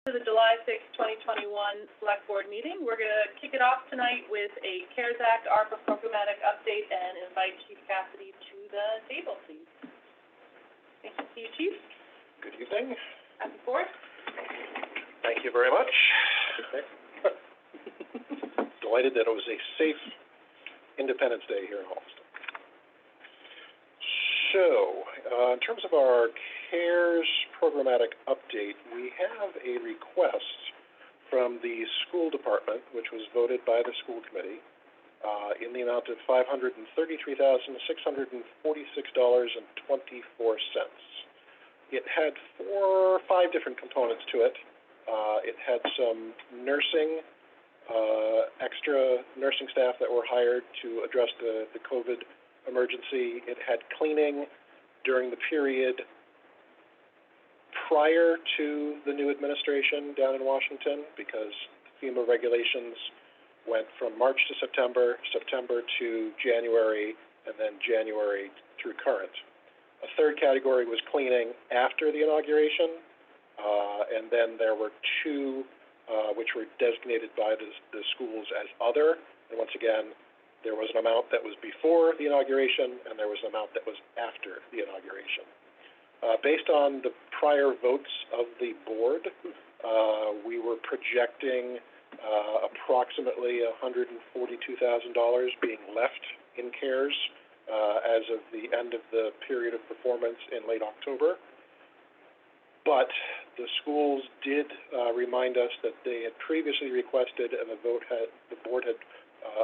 To the July 6, 2021 Select Board meeting. We're going to kick it off tonight with a CARES Act ARPA programmatic update and invite Chief Cassidy to the table, please. Thank you, see you, Chief. Good evening. Happy 4th. Thank you very much. Delighted that it was a safe Independence Day here in Holliston. So, in terms of our CARES programmatic update, we have a request from the school department, which was voted by the school committee, in the amount of $533,646.24. It had 4 or 5 different components to it. It had some nursing, extra nursing staff that were hired to address the COVID emergency. It had cleaning during the period prior to the new administration down in Washington, because FEMA regulations went from March to September, September to January, and then January through current. A third category was cleaning after the inauguration, and then there were 2 which were designated by the schools as other. And once again, there was an amount that was before the inauguration, and there was an amount that was after the inauguration. Based on the prior votes of the board, we were projecting approximately $142,000 being left in CARES as of the end of the period of performance in late October. But the schools did remind us that they had previously requested, and the board had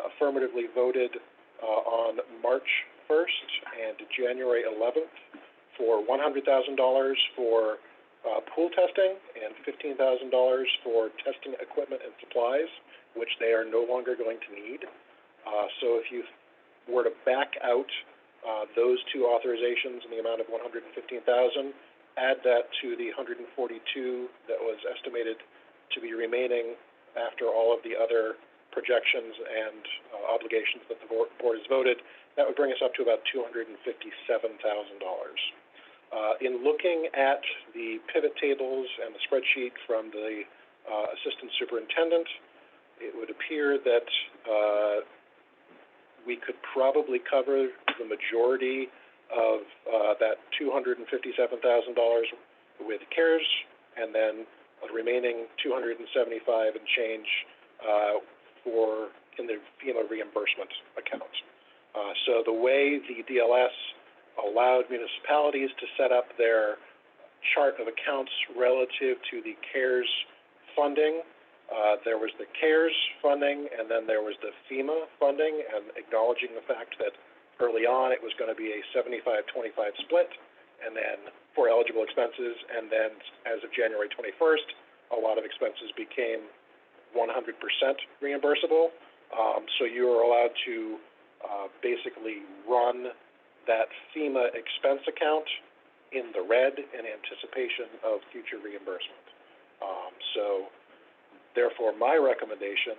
affirmatively voted on March 1st and January 11th for $100,000 for pool testing and $15,000 for testing equipment and supplies, which they are no longer going to need. So if you were to back out those 2 authorizations in the amount of $115,000, add that to the $142,000 that was estimated to be remaining after all of the other projections and obligations that the board has voted, that would bring us up to about $257,000. In looking at the pivot tables and the spreadsheet from the assistant superintendent, it would appear that we could probably cover the majority of that $257,000 with CARES, and then the remaining $275 and change in the FEMA reimbursement account. So the way the DLS allowed municipalities to set up their chart of accounts relative to the CARES funding, there was the CARES funding, and then there was the FEMA funding, and acknowledging the fact that early on it was going to be a 75-25 split, and then for eligible expenses, and then as of January 21st, a lot of expenses became 100% reimbursable. So you are allowed to basically run that FEMA expense account in the red in anticipation of future reimbursement. So therefore, my recommendation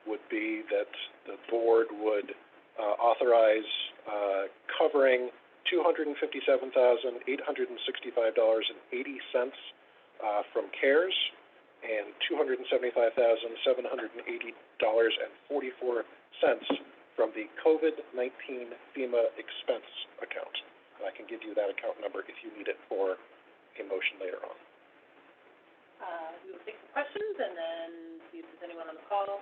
would be that the board would authorize covering $257,865.80 from CARES and $275,780.44 from the COVID-19 FEMA expense account. And I can give you that account number if you need it for a motion later on. We will take some questions and then see if there's anyone on the call.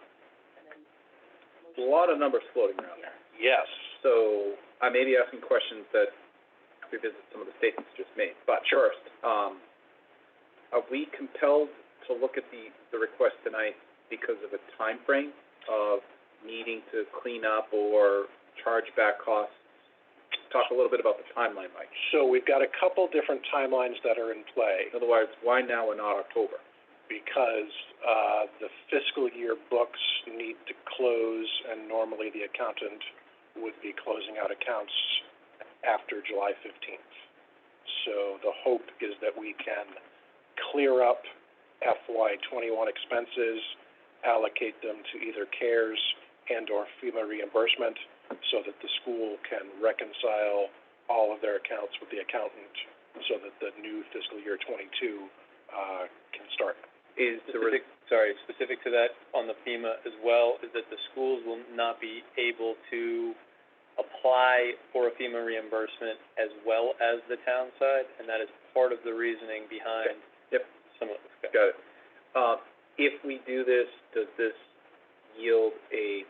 And then a lot of numbers floating around there. Yes. So I may be asking questions that revisit some of the statements just made. But first, are we compelled to look at the request tonight because of a time frame of needing to clean up or charge back costs? Talk a little bit about the timeline, Mike. So we've got a couple different timelines that are in play. In other words, why now and not October? Because the fiscal year books need to close, and normally the accountant would be closing out accounts after July 15th. So the hope is that we can clear up FY21 expenses, allocate them to either CARES and or FEMA reimbursement so that the school can reconcile all of their accounts with the accountant so that the new fiscal year 22 can start. Is Specific to that on the FEMA as well, is that the schools will not be able to apply for a FEMA reimbursement as well as the town side, and that is part of the reasoning behind some of this. Got it. If we do this, does this yield a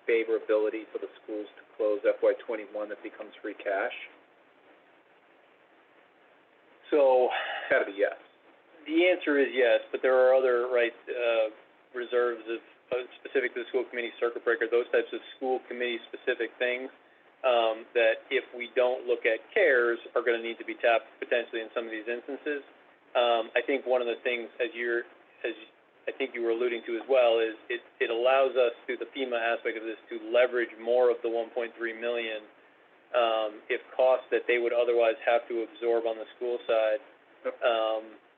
favorability for the schools to close FY '21 that becomes free cash? So, Gotta be yes. the answer is yes, but there are other, reserves of, specific to the school committee circuit breaker, those types of school committee specific things, that if we don't look at CARES are gonna need to be tapped potentially in some of these instances. I think one of the things, as I think you were alluding to as well, is it allows us, through the FEMA aspect of this, to leverage more of the 1.3 million, if costs that they would otherwise have to absorb on the school side,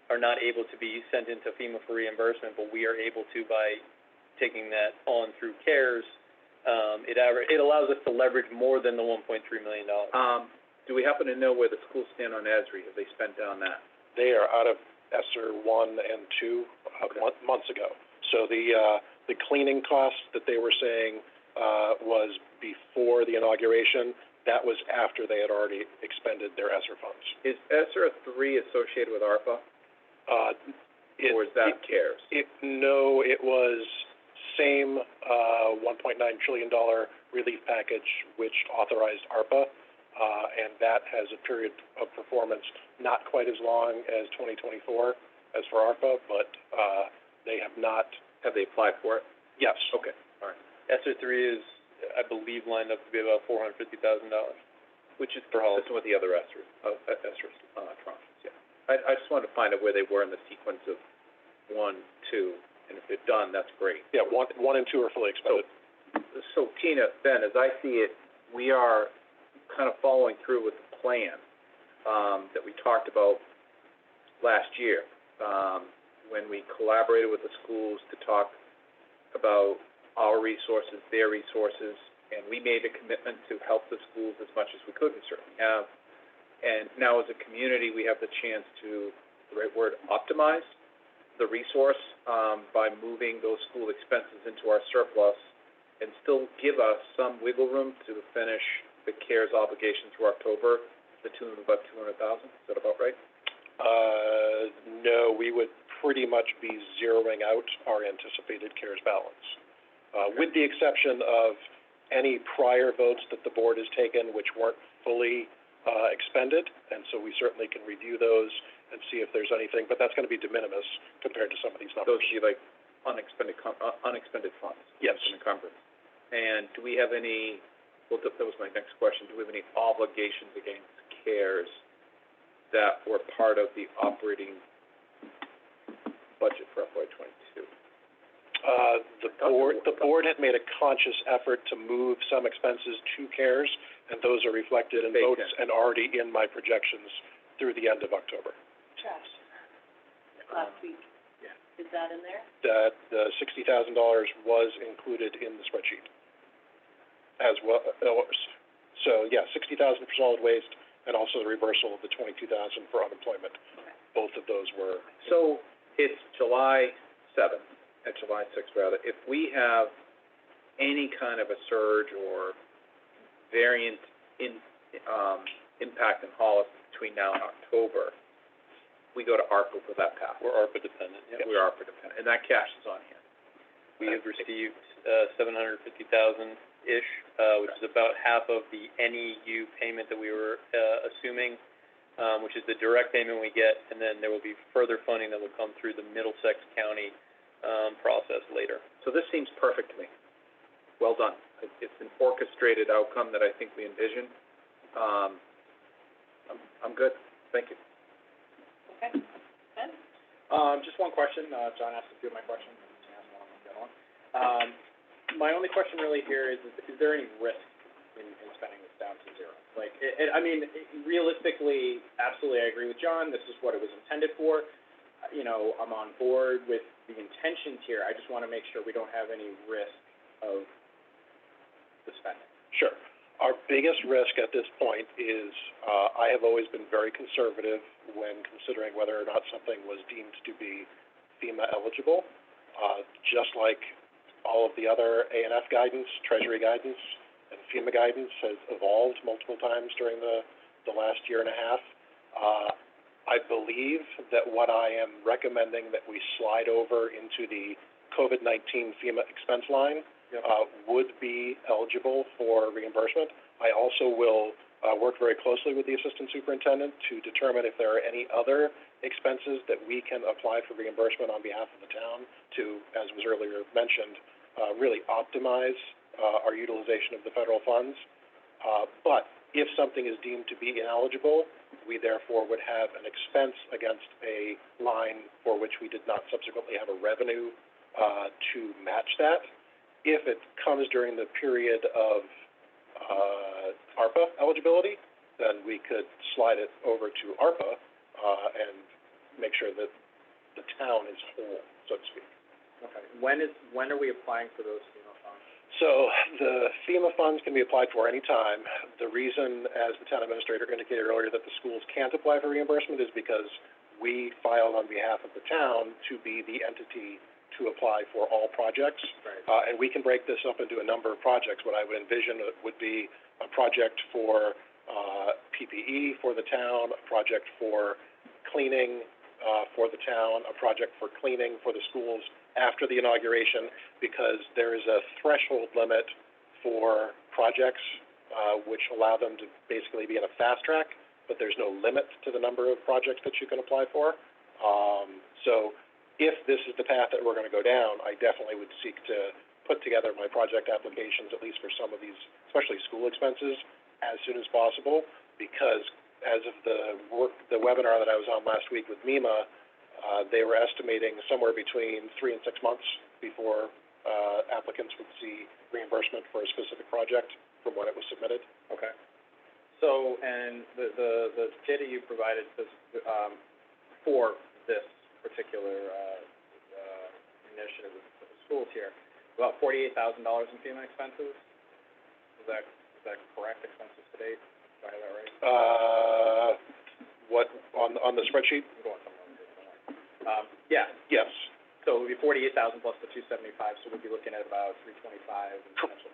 are not able to be sent into FEMA for reimbursement, but we are able to by taking that on through CARES. It allows us to leverage more than the $1.3 million. Do we happen to know where the schools stand on ASRI? Have they spent down that? They are out of ESSER 1 and 2 months ago. So the cleaning cost that they were saying was before the inauguration. That was after they had already expended their ESSER funds. Is ESSER 3 associated with ARPA? Or is that CARES? No, it was same $1.9 trillion relief package which authorized ARPA, and that has a period of performance not quite as long as 2024 as for ARPA, but they have not. Have they applied for it? Yes. Okay, all right. ESSER 3 is, I believe, lined up to be about $450,000. Which is consistent with the other ESSER tranches, yeah. I just wanted to find out where they were in the sequence of 1, 2, and if they're done, that's great. Yeah, one and 2 are fully expended. So Tina, Ben, as I see it, we are kind of following through with the plan, that we talked about last year, when we collaborated with the schools to talk about our resources, their resources, and we made a commitment to help the schools as much as we could. We certainly have. And now as a community, we have the chance to, the right word, optimize the resource, by moving those school expenses into our surplus and still give us some wiggle room to finish the CARES obligation through October, to the tune of about $200,000. Is that about right? No, we would pretty much be zeroing out our anticipated CARES balance, with the exception of any prior votes that the board has taken which weren't fully expended, and so we certainly can review those and see if there's anything, but that's going to be de minimis compared to some of these numbers. Those would be like unexpended funds. Yes. An encumbrance. And do we have any, well, that was my next question, do we have any obligations against CARES that were part of the operating budget for FY '22? The board had made a conscious effort to move some expenses to CARES, and those are reflected in votes and already in my projections through the end of October. Trash. Last week. Yeah. Is that in there? That the $60,000 was included in the spreadsheet as well. So yeah, $60,000 for solid waste, and also the reversal of the $22,000 for unemployment. Okay. Both of those were. So it's July 7th, July 6th rather. If we have any kind of a surge or variant impact in Holliston between now and October, we go to ARPA for that path. We're ARPA dependent, yeah. We're ARPA dependent, and that cash is on hand. We have received $750,000-ish, which is about half of the NEU payment that we were assuming, which is the direct payment we get, and then there will be further funding that will come through the Middlesex County process later. So this seems perfect to me. Well done. It's an orchestrated outcome that I think we envisioned. I'm good. Thank you. Okay. Ben? Just one question. John asked a few of my questions. Asked one, the other one. My only question really here is there any risk in spending this down to zero? Like, I mean, realistically, absolutely, I agree with John. This is what it was intended for. You know, I'm on board with the intentions here. I just want to make sure we don't have any risk of the spending. Sure. Our biggest risk at this point is, I have always been very conservative when considering whether or not something was deemed to be FEMA eligible. Just like all of the other A&F guidance, Treasury guidance, and FEMA guidance has evolved multiple times during the last year and a half. I believe that what I am recommending that we slide over into the COVID-19 FEMA expense line would be eligible for reimbursement. I also will work very closely with the assistant superintendent to determine if there are any other expenses that we can apply for reimbursement on behalf of the town to, as was earlier mentioned, really optimize our utilization of the federal funds. But if something is deemed to be ineligible, we therefore would have an expense against a line for which we did not subsequently have a revenue to match that. If it comes during the period of ARPA eligibility, then we could slide it over to ARPA and make sure that the town is whole, so to speak. Okay. When are we applying for those FEMA funds? So the FEMA funds can be applied for any time. The reason, as the town administrator indicated earlier, that the schools can't apply for reimbursement is because we filed on behalf of the town to be the entity to apply for all projects. Right. And we can break this up into a number of projects. What I would envision would be a project for PPE for the town, a project for cleaning for the town, a project for cleaning for the schools after the inauguration, because there is a threshold limit for projects which allow them to basically be in a fast track, but there's no limit to the number of projects that you can apply for. So if this is the path that we're going to go down, I definitely would seek to put together my project applications, at least for some of these, especially school expenses, as soon as possible, because as of the webinar that I was on last week with MEMA, they were estimating somewhere between 3 and 6 months before applicants would see reimbursement for a specific project from when it was submitted. Okay. So, and the data you provided for this particular initiative with the schools here, about $48,000 in FEMA expenses. Is that correct? Expenses to date? Do I have that right? What on the spreadsheet? I'm going somewhere. Yeah. Yes. So it would be 48,000 plus the 275, so we'd be looking at about 325.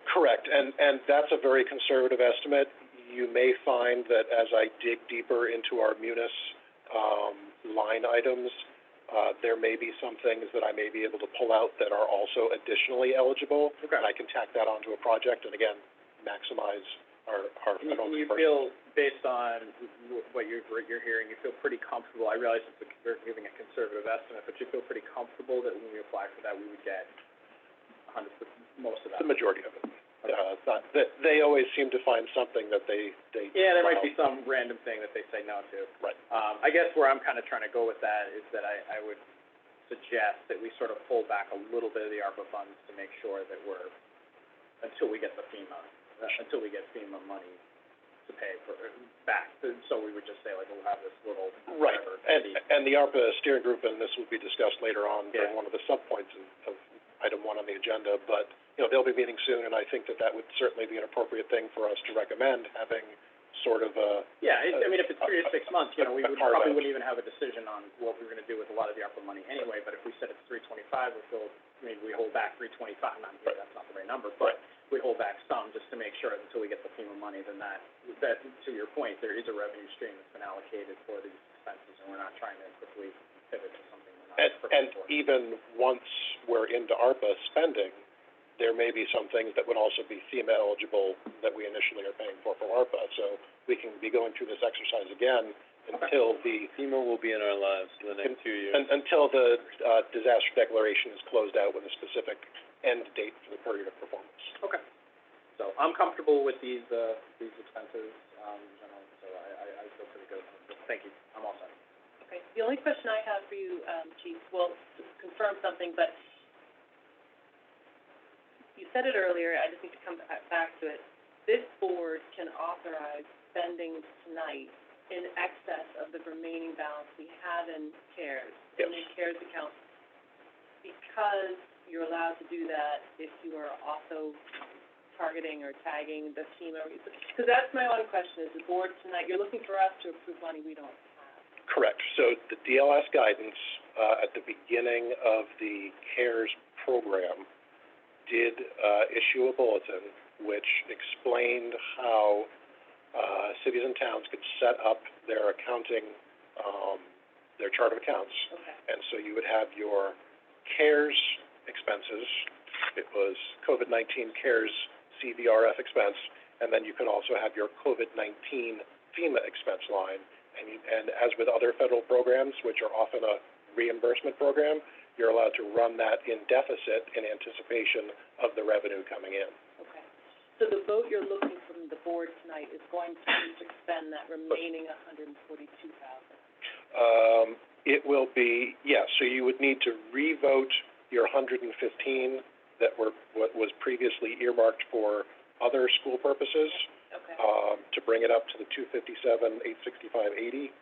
Correct, and that's a very conservative estimate. You may find that as I dig deeper into our Munis line items, there may be some things that I may be able to pull out that are also additionally eligible. Okay. And I can tack that onto a project and again, maximize our federal And you feel, based on what you're hearing, you feel pretty comfortable, I realize we're giving a conservative estimate, but you feel pretty comfortable that when we apply for that, we would get 100%, most of that? The majority of it. Okay. It's not, they always seem to find something that they Yeah, there might be some random thing that they say no to. Right. I guess where I'm kind of trying to go with that is that I would suggest that we sort of pull back a little bit of the ARPA funds to make sure that until we get the FEMA, until we get FEMA money to pay for back. So we would just say, like, we'll have this little Right, whatever. and the ARPA steering group, and this will be discussed later on during Yeah. one of the subpoints of item 1 on the agenda, but, they'll be meeting soon, and I think that would certainly be an appropriate thing for us to recommend, having sort of a... Yeah, I mean, if it's 3 to 6 months, we probably wouldn't even have a decision on what we were gonna do with a lot of the ARPA money anyway, but if we said it's 325, we hold back 325, that's not the right number, but we hold back some just to make sure until we get the FEMA money, then that, to your point, there is a revenue stream that's been allocated for these expenses, and we're not trying to quickly pivot to something we're not prepared for. And even once we're into ARPA spending, there may be some things that would also be FEMA eligible that we initially are paying for ARPA, so we can be going through this exercise again until the... FEMA will be in our lives for the next 2 years. Until the disaster declaration is closed out with a specific end date for the period of performance. Okay. So I'm comfortable with these expenses, in general, so I feel pretty good. Thank you. I'm all set. Okay. The only question I have for you, Chief, well, to confirm something, but you said it earlier, I just need to come back to it. This board can authorize spending tonight in excess of the remaining balance we have in CARES, in the CARES account, because you're allowed to do that if you are also targeting or tagging the FEMA, because that's my one question, is the board tonight, you're looking for us to approve money we don't have. Correct. So the DLS guidance, at the beginning of the CARES program did, issue a bulletin which explained how, cities and towns could set up their accounting, their chart of accounts. Okay. And so you would have your CARES expenses, it was COVID-19 CARES CVRF expense, and then you could also have your COVID-19 FEMA expense line. And as with other federal programs, which are often a reimbursement program, you're allowed to run that in deficit in anticipation of the revenue coming in. Okay. So the vote you're looking from the board tonight is going to be to spend that remaining $142,000. It will be, yes, so you would need to revote your 115 that were, what was previously earmarked for other school purposes, Okay. to bring it up to the 257, 865.80,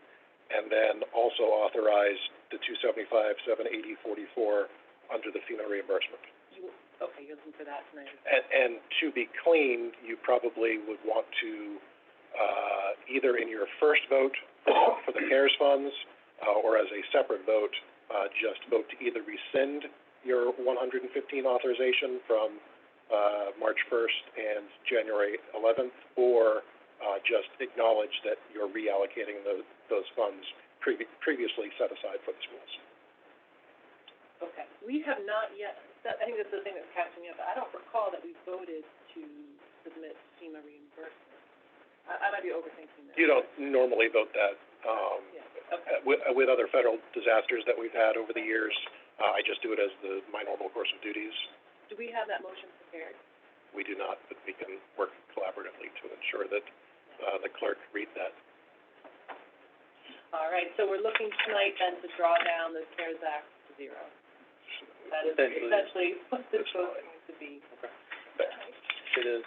and then also authorize the 275, 780, 44 under the FEMA reimbursement. Okay, you're looking for that tonight. And to be clean, you probably would want to, either in your first vote for the CARES funds, or as a separate vote, just vote to either rescind your 115 authorization from, March 1st and January 11th, or, just acknowledge that you're reallocating those funds previously set aside for the schools. Okay. We have not yet, I think that's the thing that's catching me up. I don't recall that we voted to submit FEMA reimbursement. I might be overthinking that. You don't normally vote that. Yeah, okay. With other federal disasters that we've had over the years, I just do it as my normal course of duties. Do we have that motion prepared? We do not, but we can work collaboratively to ensure that, the clerk read that. All right, so we're looking tonight then to draw down the CARES Act to zero. That is essentially what this vote is going to be. It is.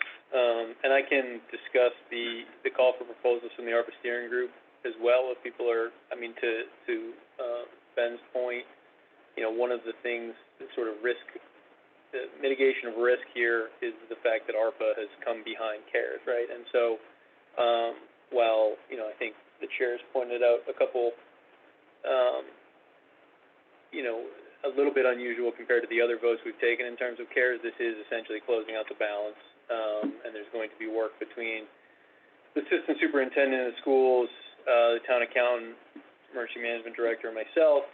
And I can discuss the call for proposals from the ARPA steering group as well, if people are, to Ben's point, one of the things that sort of the mitigation of risk here is the fact that ARPA has come behind CARES, right? And so, while, I think the chair's pointed out a couple, a little bit unusual compared to the other votes we've taken in terms of CARES, this is essentially closing out the balance, and there's going to be work between the assistant superintendent of schools, the town accountant, emergency management director, and myself,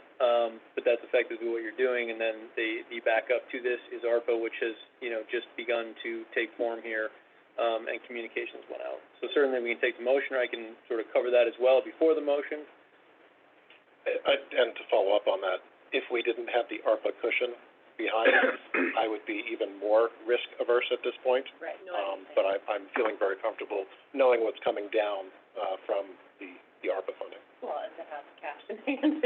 but that's effectively what you're doing, and then the backup to this is ARPA, which has, just begun to take form here, and communications went out. So certainly we can take the motion, or I can sort of cover that as well before the motion. And to follow up on that, if we didn't have the ARPA cushion behind it, I would be even more risk averse at this point. Right, no, But I'm feeling very comfortable knowing what's coming down, from the ARPA funding. Well, and to have cash in hand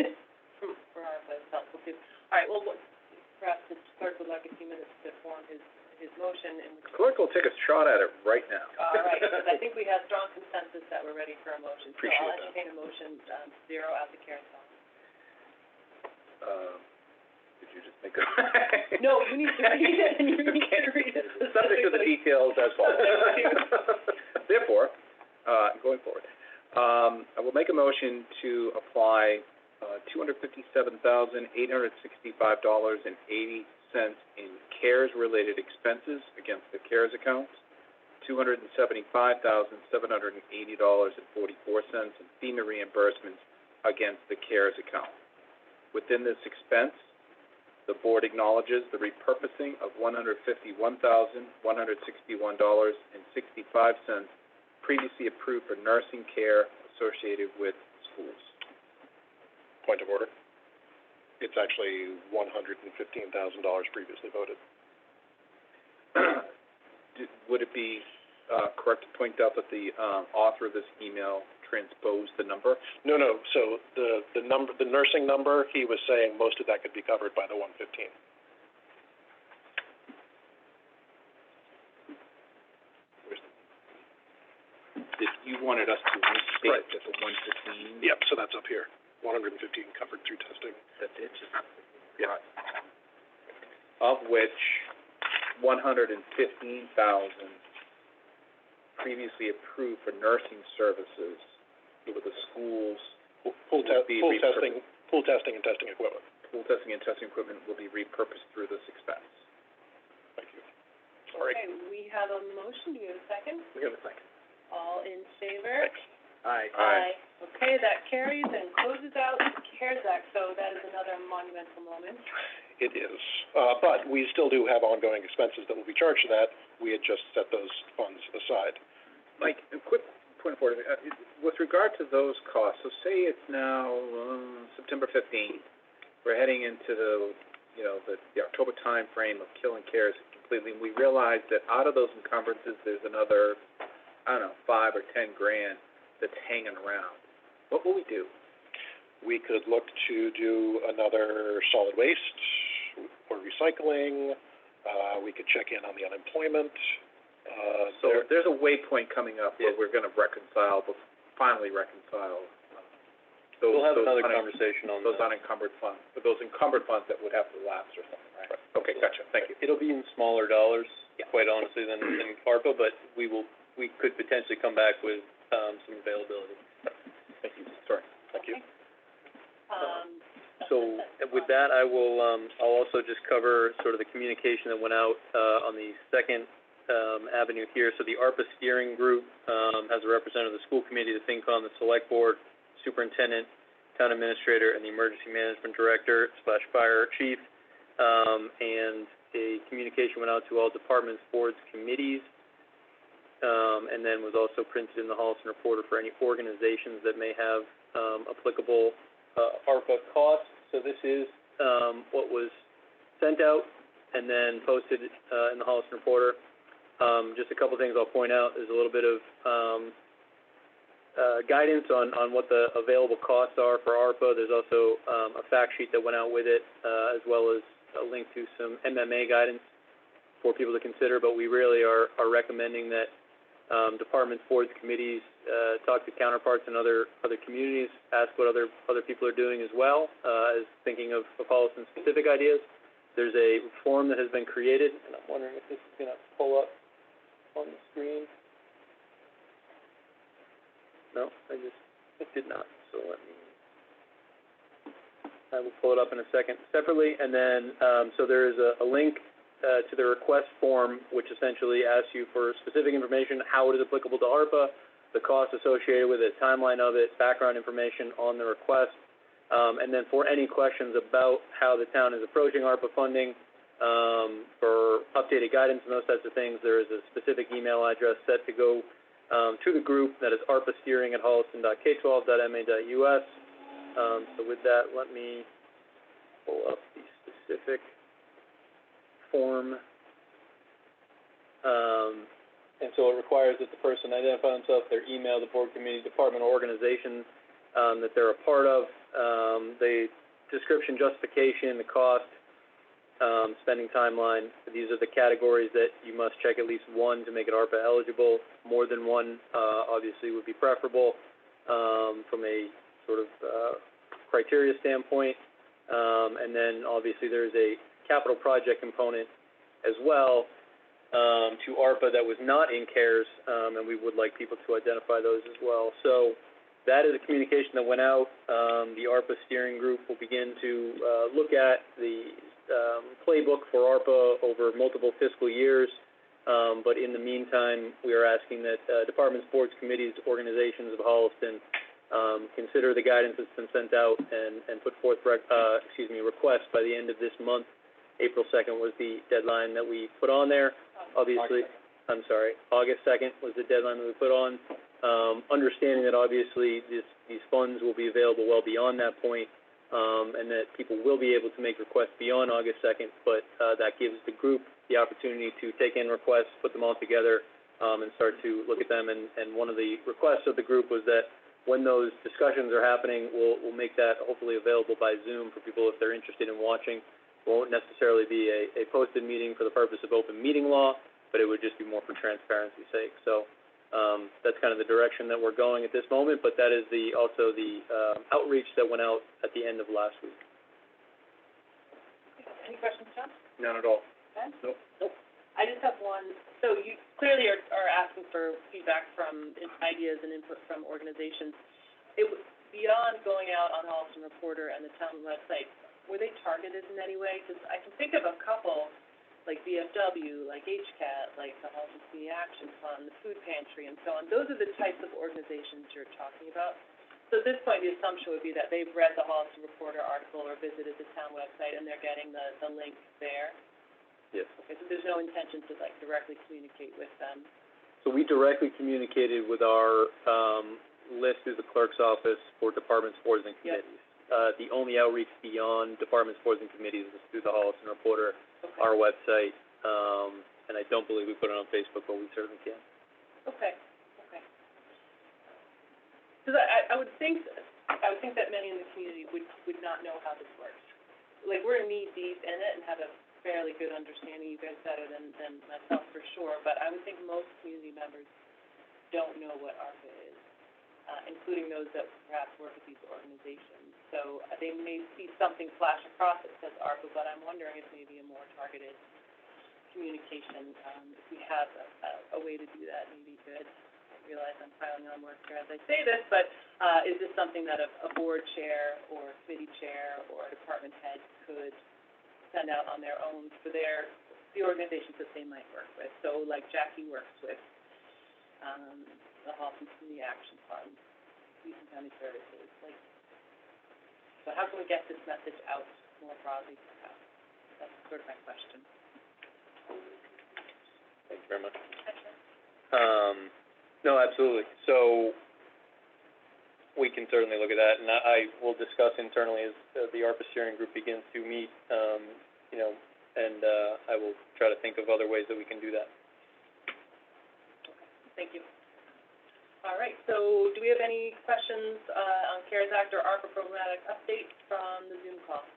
for ARPA is helpful too. All right, well, perhaps the clerk would like a few minutes to form his motion and. Clerk will take a shot at it right now. All right, because I think we have strong consensus that we're ready for a motion. Appreciate So I'll that. entertain a motion, zero out the CARES fund. Did you just make a? No, you need to read it, and you need to read it. Subject to the details as follows. Therefore, going forward, I will make a motion to apply, $257,865.80 in CARES-related expenses against the CARES account, $275,780.44 in FEMA reimbursements against the CARES account. Within this expense, the board acknowledges the repurposing of $151,161.65 previously approved for nursing care associated with schools. Point of order. It's actually $115,000 previously voted. Would it be correct to point out that the author of this email transposed the number? No, so the number, the nursing number, he was saying most of that could be covered by the 115. If you wanted us to restate Right. that the 115. Yep, so that's up here. 115 covered through testing. That did just. Yeah. Of which 115,000 previously approved for nursing services with the schools. Pool testing and testing equipment. Pool testing and testing equipment will be repurposed through this expense. Thank you. Sorry. Okay, we have a motion, do we have a second? We have a second. All in favor? Aye. Aye. Okay, that carries and closes out the CARES Act, so that is another monumental moment. It is. But we still do have ongoing expenses that will be charged to that. We had just set those funds aside. Mike, a quick point of order. With regard to those costs, so say it's now September 15th. We're heading into the October time frame of killing CARES completely, and we realize that out of those encumbrances, there's another, I don't know, $5 or $10 grand that's hanging around. What will we do? We could look to do another solid waste or recycling. We could check in on the unemployment. So there's a waypoint coming up where we're going to finally reconcile. We'll have another conversation on those unencumbered funds, but those encumbered funds that would have to lapse or something, right? Okay, gotcha. Thank you. It'll be in smaller dollars, quite honestly, than ARPA, but we could potentially come back with some availability. Thank you. Sorry. Thank you. So with that, I'll also just cover sort of the communication that went out on the second avenue here. So the ARPA steering group has a representative of the school committee, the FinCom, the select board, superintendent, town administrator, and the emergency management director / fire chief. And a communication went out to all departments, boards, committees, and then was also printed in the Holliston Reporter for any organizations that may have applicable ARPA costs. So this is what was sent out and then posted in the Holliston Reporter. Just a couple things I'll point out. There's a little bit of guidance on what the available costs are for ARPA. There's also a fact sheet that went out with it, as well as a link to some MMA guidance for people to consider. But we really are recommending that departments, boards, committees talk to counterparts in other communities, ask what other people are doing as well, as thinking of Holliston specific ideas. There's a form that has been created, and I'm wondering if this is going to pull up on the screen. No, it did not, so I will pull it up in a second separately, and then, so there is a link to the request form, which essentially asks you for specific information, how it is applicable to ARPA, the cost associated with it, timeline of it, background information on the request, and then for any questions about how the town is approaching ARPA funding, for updated guidance and those types of things, there is a specific email address set to go to the group, that is arpasteering@holliston.k12.ma.us. So with that, let me pull up the specific form. And so it requires that the person identify themselves, their email, the board, committee, department, or organization that they're a part of, the description, justification, the cost, spending timeline. These are the categories that you must check at least one to make it ARPA eligible. More than one, obviously, would be preferable from a sort of criteria standpoint. And then, obviously, there's a capital project component as well to ARPA that was not in CARES, and we would like people to identify those as well. So that is a communication that went out. The ARPA steering group will begin to look at the playbook for ARPA over multiple fiscal years, but in the meantime, we are asking that departments, boards, committees, organizations of Holliston consider the guidance that's been sent out and put forth requests by the end of this month. April 2nd was the deadline that we put on there. Obviously, August 2nd was the deadline that we put on. Understanding that obviously these funds will be available well beyond that point, and that people will be able to make requests beyond August 2nd, but that gives the group the opportunity to take in requests, put them all together, and start to look at them. And one of the requests of the group was that when those discussions are happening, we'll make that hopefully available by Zoom for people if they're interested in watching. It won't necessarily be a posted meeting for the purpose of open meeting law, but it would just be more for transparency's sake. So that's kind of the direction that we're going at this moment, but that is also the outreach that went out at the end of last week. Any questions, John? None at all. Ben? Nope. I just have one, so you clearly are asking for feedback from, ideas and input from organizations. Beyond going out on Holliston Reporter and the town website, were they targeted in any way? Because I can think of a couple, like VFW, like HCAT, like the Holliston Community Action Fund, the Food Pantry, and so on. Those are the types of organizations you're talking about. So at this point, the assumption would be that they've read the Holliston Reporter article or visited the town website, and they're getting the link there. Yes. Okay, so there's no intention to, like, directly communicate with them? So we directly communicated with our, list through the clerk's office for departments, boards, and Yep. committees. The only outreach beyond departments, boards, and committees is through the Holliston Reporter, Okay. our website, and I don't believe we put it on Facebook, but we certainly can. Okay, okay. Because I would think that many in the community would not know how this works. Like, we're knee deep in it and have a fairly good understanding, you guys better than myself for sure, but I would think most community members don't know what ARPA is, including those that perhaps work with these organizations. So they may see something flash across that says ARPA, but I'm wondering if maybe a more targeted communication, if we have a way to do that, may be good. I realize I'm piling on work here as I say this, but is this something that a board chair or a committee chair or a department head could send out on their own for the organizations that they might work with? So like Jackie works with the Holliston Community Action Fund, Houston County Services, like, so how can we get this message out more broadly perhaps? That's sort of my question. Thank you very much. No, absolutely. So we can certainly look at that, and I will discuss internally as the ARPA steering group begins to meet, and I will try to think of other ways that we can do that. Okay, thank you. All right, so do we have any questions on CARES Act or ARPA programmatic update from the Zoom call?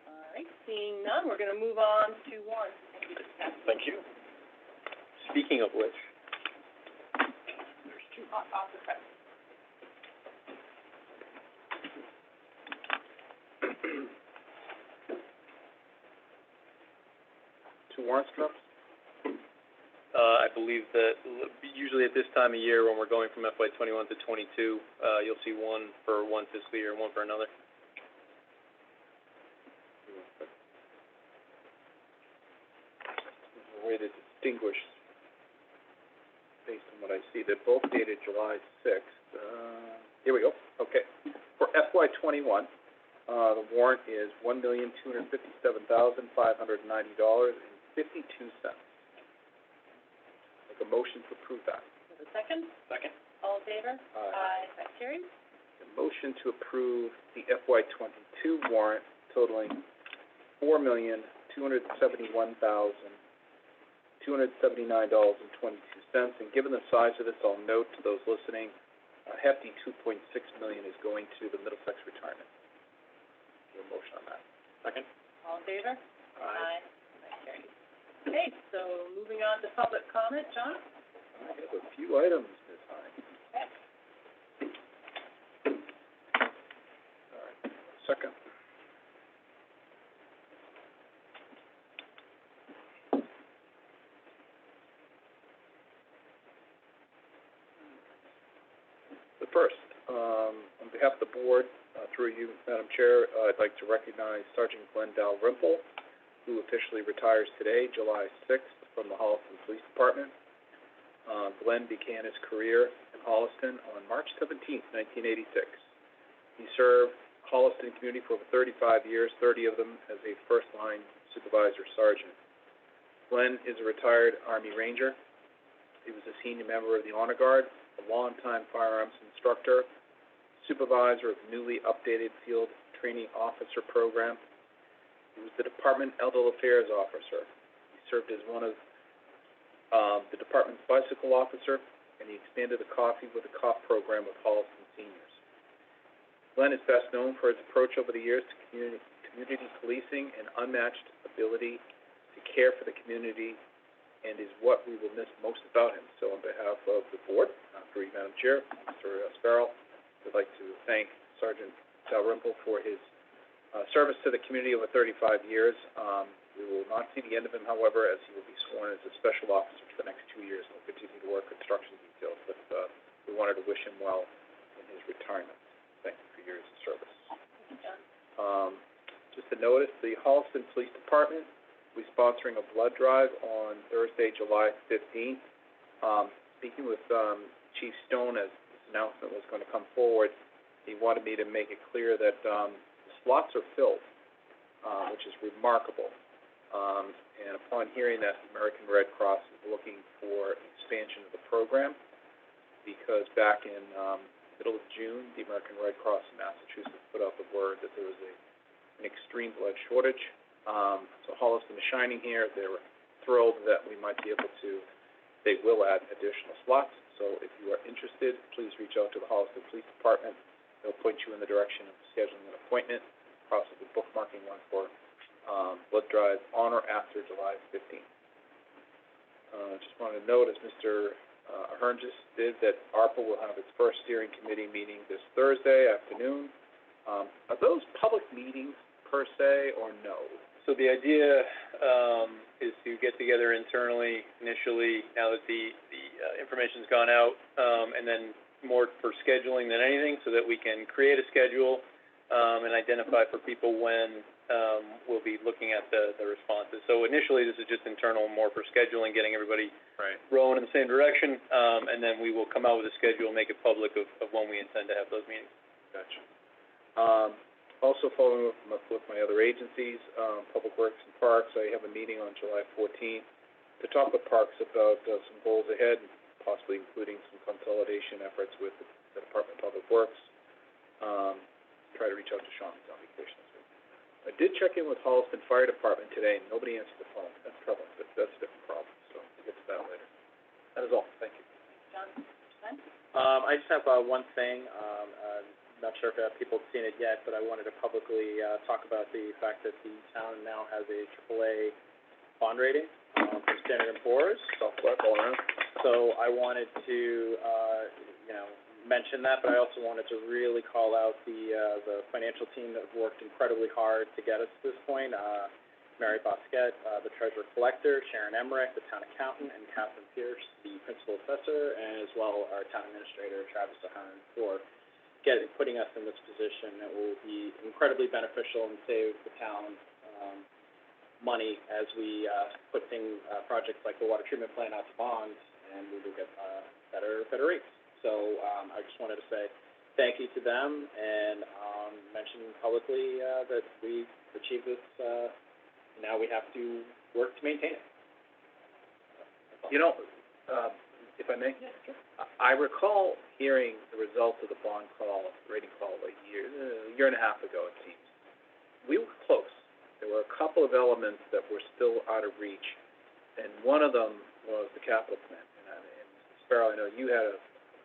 All right, seeing none, we're going to move on to warrants. Thank you. Speaking of which, There's two off the press. Two warrants drops? I believe that usually at this time of year, when we're going from FY '21 to '22, you'll see one for one fiscal year and one for another. There's a way to distinguish based on what I see. They're both dated July 6th. Here we go. Okay. For FY '21, the warrant is $1,257,590.52. Make a motion to approve that. Have a second? Second. All in favor? Aye. That carries. A motion to approve the FY '22 warrant totaling $4,271,279.22. And given the size of this, I'll note to those listening, a hefty $2.6 million is going to the Middlesex retirement. Do a motion on that. Second. All in favor? Aye. That carries. Okay, so moving on to public comment, John? I have a few items, Ms. Hines. Okay. All right, second. The first, on behalf of the board, through you, Madam Chair, I'd like to recognize Sergeant Glenn Dalrymple, who officially retires today, July 6th, from the Holliston Police Department. Glenn began his career in Holliston on March 17th, 1986. He served Holliston community for over 35 years, 30 of them as a first-line supervisor sergeant. Glenn is a retired Army Ranger. He was a senior member of the Honor Guard, a longtime firearms instructor, supervisor of the newly updated Field Training Officer Program. He was the Department Elder Affairs Officer. He served as one of the department's bicycle officer, and he expanded the Coffee with a Cop program with Holliston seniors. Glenn is best known for his approach over the years to community policing and unmatched ability to care for the community, and is what we will miss most about him. So on behalf of the board, through you, Madam Chair, Mr. Sparrow, I'd like to thank Sergeant Dalrymple for his service to the community over 35 years. We will will not see the end of him, however, as he will be sworn as a special officer for the next 2 years and will continue to work construction details, but, we wanted to wish him well in his retirement. Thank you for your years of service. Just a notice, the Holliston Police Department will be sponsoring a blood drive on Thursday, July 15th. Speaking with, Chief Stone as this announcement was going to come forward, he wanted me to make it clear that, the slots are filled, which is remarkable. And upon hearing that, the American Red Cross is looking for expansion of the program, because back in, middle of June, the American Red Cross in Massachusetts put out the word that there was an extreme blood shortage. So Holliston is shining here. They were thrilled that we might be able to, they will add additional slots. So if you are interested, please reach out to the Holliston Police Department. They'll point you in the direction of scheduling an appointment, possibly bookmarking one for, blood drive on or after July 15th. Just wanted to note, as Mr. Ahern just did, that ARPA will have its first steering committee meeting this Thursday afternoon. Are those public meetings per se, or no? So the idea, is to get together internally initially, now that the information's gone out, and then more for scheduling than anything, so that we can create a schedule, and identify for people when, we'll be looking at the responses. So initially, this is just internal, more for scheduling, getting everybody rowing in the same direction, and then we will come out with a schedule, make it public of when we intend to have those meetings. Gotcha. Also following up with my other agencies, Public Works and Parks, I have a meeting on July 14th to talk with Parks about, some goals ahead, possibly including some consolidation efforts with the Department of Public Works. Try to reach out to Sean, he's on vacation this week. I did check in with Holliston Fire Department today, and nobody answered the phone. That's troubling, but that's a different problem, so we'll get to that later. That is all, thank you. John? I just have, one thing, not sure if, people have seen it yet, but I wanted to publicly, talk about the fact that the town now has a AAA bond rating, from Standard & Poor's. Southwest all around. So I wanted to, mention that, but I also wanted to really call out the financial team that worked incredibly hard to get us to this point. Mary Bosquet, the treasurer collector, Sharon Emmerich, the town accountant, and Catherine Pierce, the principal assessor, and as well our town administrator, Travis Ahern, for putting us in this position that will be incredibly beneficial and save the town money as we put projects like the water treatment plant out to bonds, and we will get better rates. So I just wanted to say thank you to them and mention publicly that we've achieved this. Now we have to work to maintain it. You know, if I may? Yes, sure. I recall hearing the results of the bond call, rating call, a year and a half ago, it seems. We were close. There were a couple of elements that were still out of reach, and one of them was the capital plan. And Sparrow, I know you had a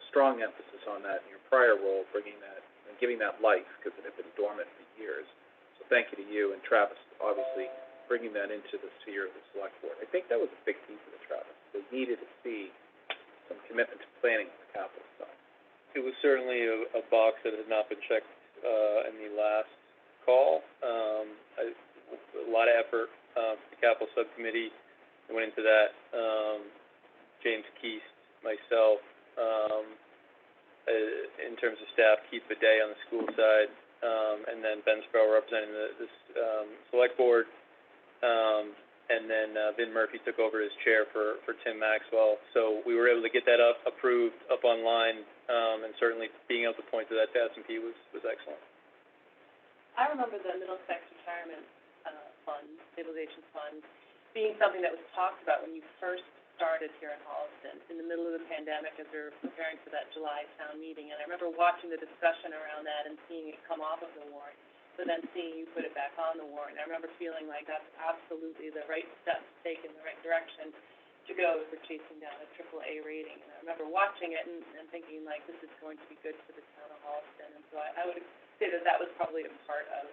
strong emphasis on that in your prior role, bringing that and giving that life, because it had been dormant for years. So thank you to you and Travis, obviously, bringing that into the sphere of the select board. I think that was a big piece of it, Travis. They needed to see some commitment to planning on the capital side. It was certainly a box that had not been checked, in the last call. A lot of effort, the capital subcommittee went into that. James Keast, myself, in terms of staff, Keith Bidet on the school side, and then Ben Sparrow representing the select board, and then Vin Murphy took over as chair for Tim Maxwell. So we were able to get that approved, up online, and certainly being able to point to that to S&P was excellent. I remember the Middlesex Retirement Fund, Stabilization Fund, being something that was talked about when you first started here in Holliston in the middle of the pandemic as we were preparing for that July town meeting. And I remember watching the discussion around that and seeing it come off of the warrant, but then seeing you put it back on the warrant. I remember feeling like that's absolutely the right step to take in the right direction to go for chasing down a AAA rating. And I remember watching it and thinking, like, this is going to be good for the town of Holliston. And so I would say that was probably a part of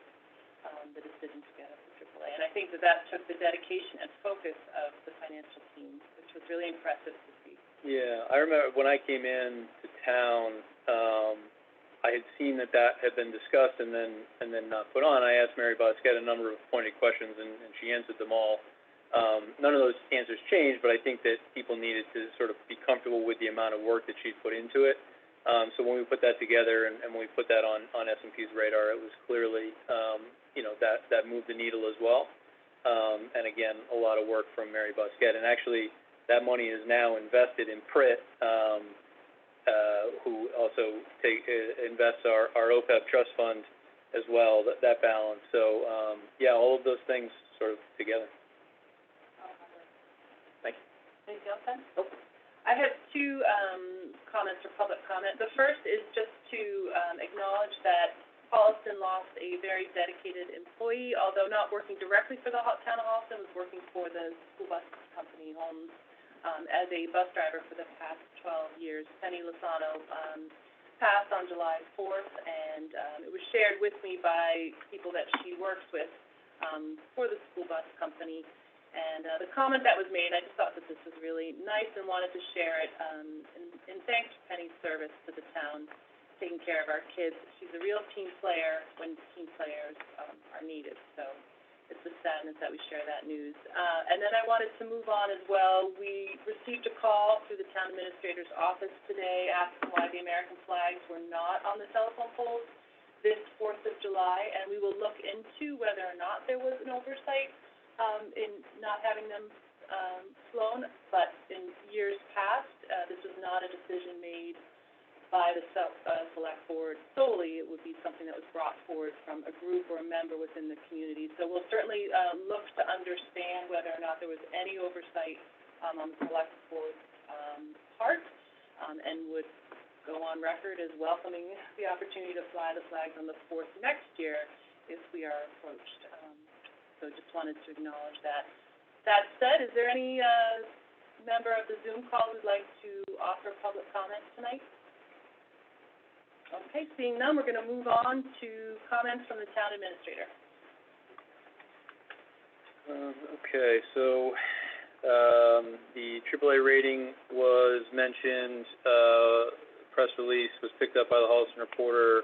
the decision to get us to AAA. And I think that took the dedication and focus of the financial team, which was really impressive to see. Yeah, I remember when I came in to town, I had seen that had been discussed and then not put on. I asked Mary Bosquet a number of pointed questions, and she answered them all. None of those answers changed, but I think that people needed to sort of be comfortable with the amount of work that she'd put into it. So when we put that together and when we put that on S&P's radar, it was clearly, that moved the needle as well. And again, a lot of work from Mary Bosquet. And actually, that money is now invested in Pritt, who also invests our OPEB trust fund as well, that balance. So, all of those things sort of together. Thank you. Anything else, Ben? Nope. I have two comments for public comment. The first is just to acknowledge that Holliston lost a very dedicated employee, although not working directly for the town of Holliston, was working for the school bus company, Holmes, as a bus driver for the past 12 years. Penny Lozano passed on July 4th, and it was shared with me by people that she works with for the school bus company. And the comment that was made, I just thought that this was really nice and wanted to share it, and thanks for Penny's service to the town, taking care of our kids. She's a real team player when team players are needed. So it's with sadness that we share that news. And then I wanted to move on as well. We received a call through the town administrator's office today asking why the American flags were not on the telephone poles this 4th of July, and we will look into whether or not there was an oversight in not having them flown, but in years past, this was not a decision made by the select board solely. It would be something that was brought forward from a group or a member within the community. So we'll certainly look to understand whether or not there was any oversight on the select board's part, and would go on record as welcoming the opportunity to fly the flags on the 4th next year if we are approached. So just wanted to acknowledge that. That said, is there any member of the Zoom call who'd like to offer public comment tonight? Okay, seeing none, we're going to move on to comments from the town administrator. Okay, so the AAA rating was mentioned. Press release was picked up by the Holliston Reporter,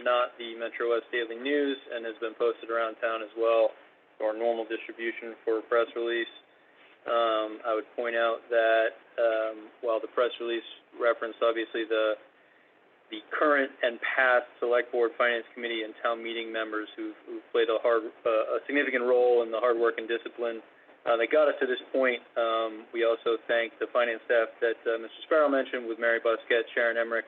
not the Metro West Daily News, and has been posted around town as well, or normal distribution for a press release. I would point out that while the press release referenced obviously the current and past select board, finance committee, and town meeting members who've played a significant role in the hard work and discipline that got us to this point, we also thank the finance staff that Mr. Sparrow mentioned, with Mary Bosquet, Sharon Emmerich,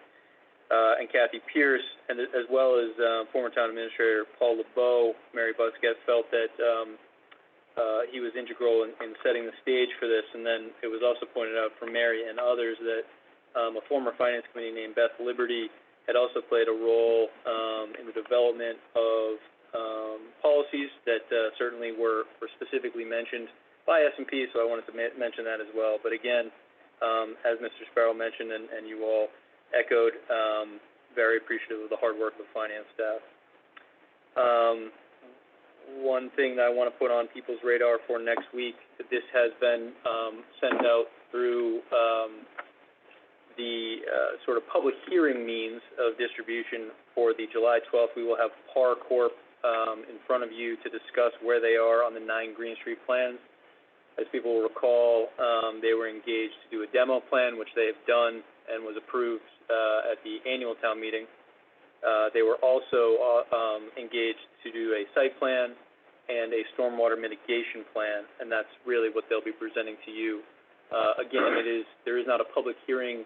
and Kathy Pierce, and as well as former town administrator Paul LeBeau. Mary Bosquet felt that he was integral in setting the stage for this, and then it was also pointed out from Mary and others that a former finance committee named Beth Liberty had also played a role in the development of policies that certainly were specifically mentioned by S&P, so I wanted to mention that as well. But again, as Mr. Sparrow mentioned and you all echoed, very appreciative of the hard work of the finance staff. One thing that I want to put on people's radar for next week, this has been sent out through the sort of public hearing means of distribution. For the July 12th, we will have PAR Corp in front of you to discuss where they are on the 9 Green Street plans. As people will recall, they were engaged to do a demo plan, which they have done and was approved at the annual town meeting. They were also engaged to do a site plan and a stormwater mitigation plan, and that's really what they'll be presenting to you. Again, there is not a public hearing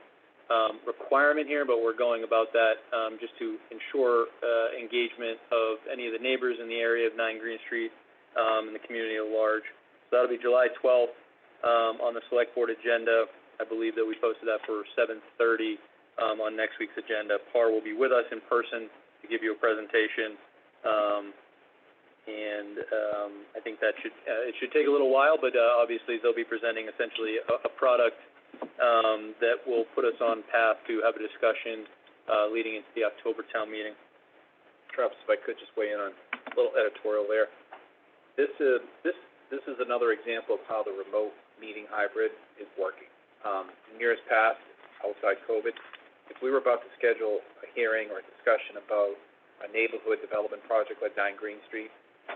requirement here, but we're going about that just to ensure engagement of any of the neighbors in the area of 9 Green Street and the community at large. So that'll be July 12th on the select board agenda. I believe that we posted that for 7:30 on next week's agenda. PAR will be with us in person to give you a presentation, and I think that it should take a little while, but obviously they'll be presenting essentially a product that will put us on path to have a discussion leading into the October town meeting. Travis, if I could just weigh in on a little editorial there. This is another example of how the remote meeting hybrid is working. In years past, outside COVID, if we were about to schedule a hearing or a discussion about a neighborhood development project like 9 Green Street,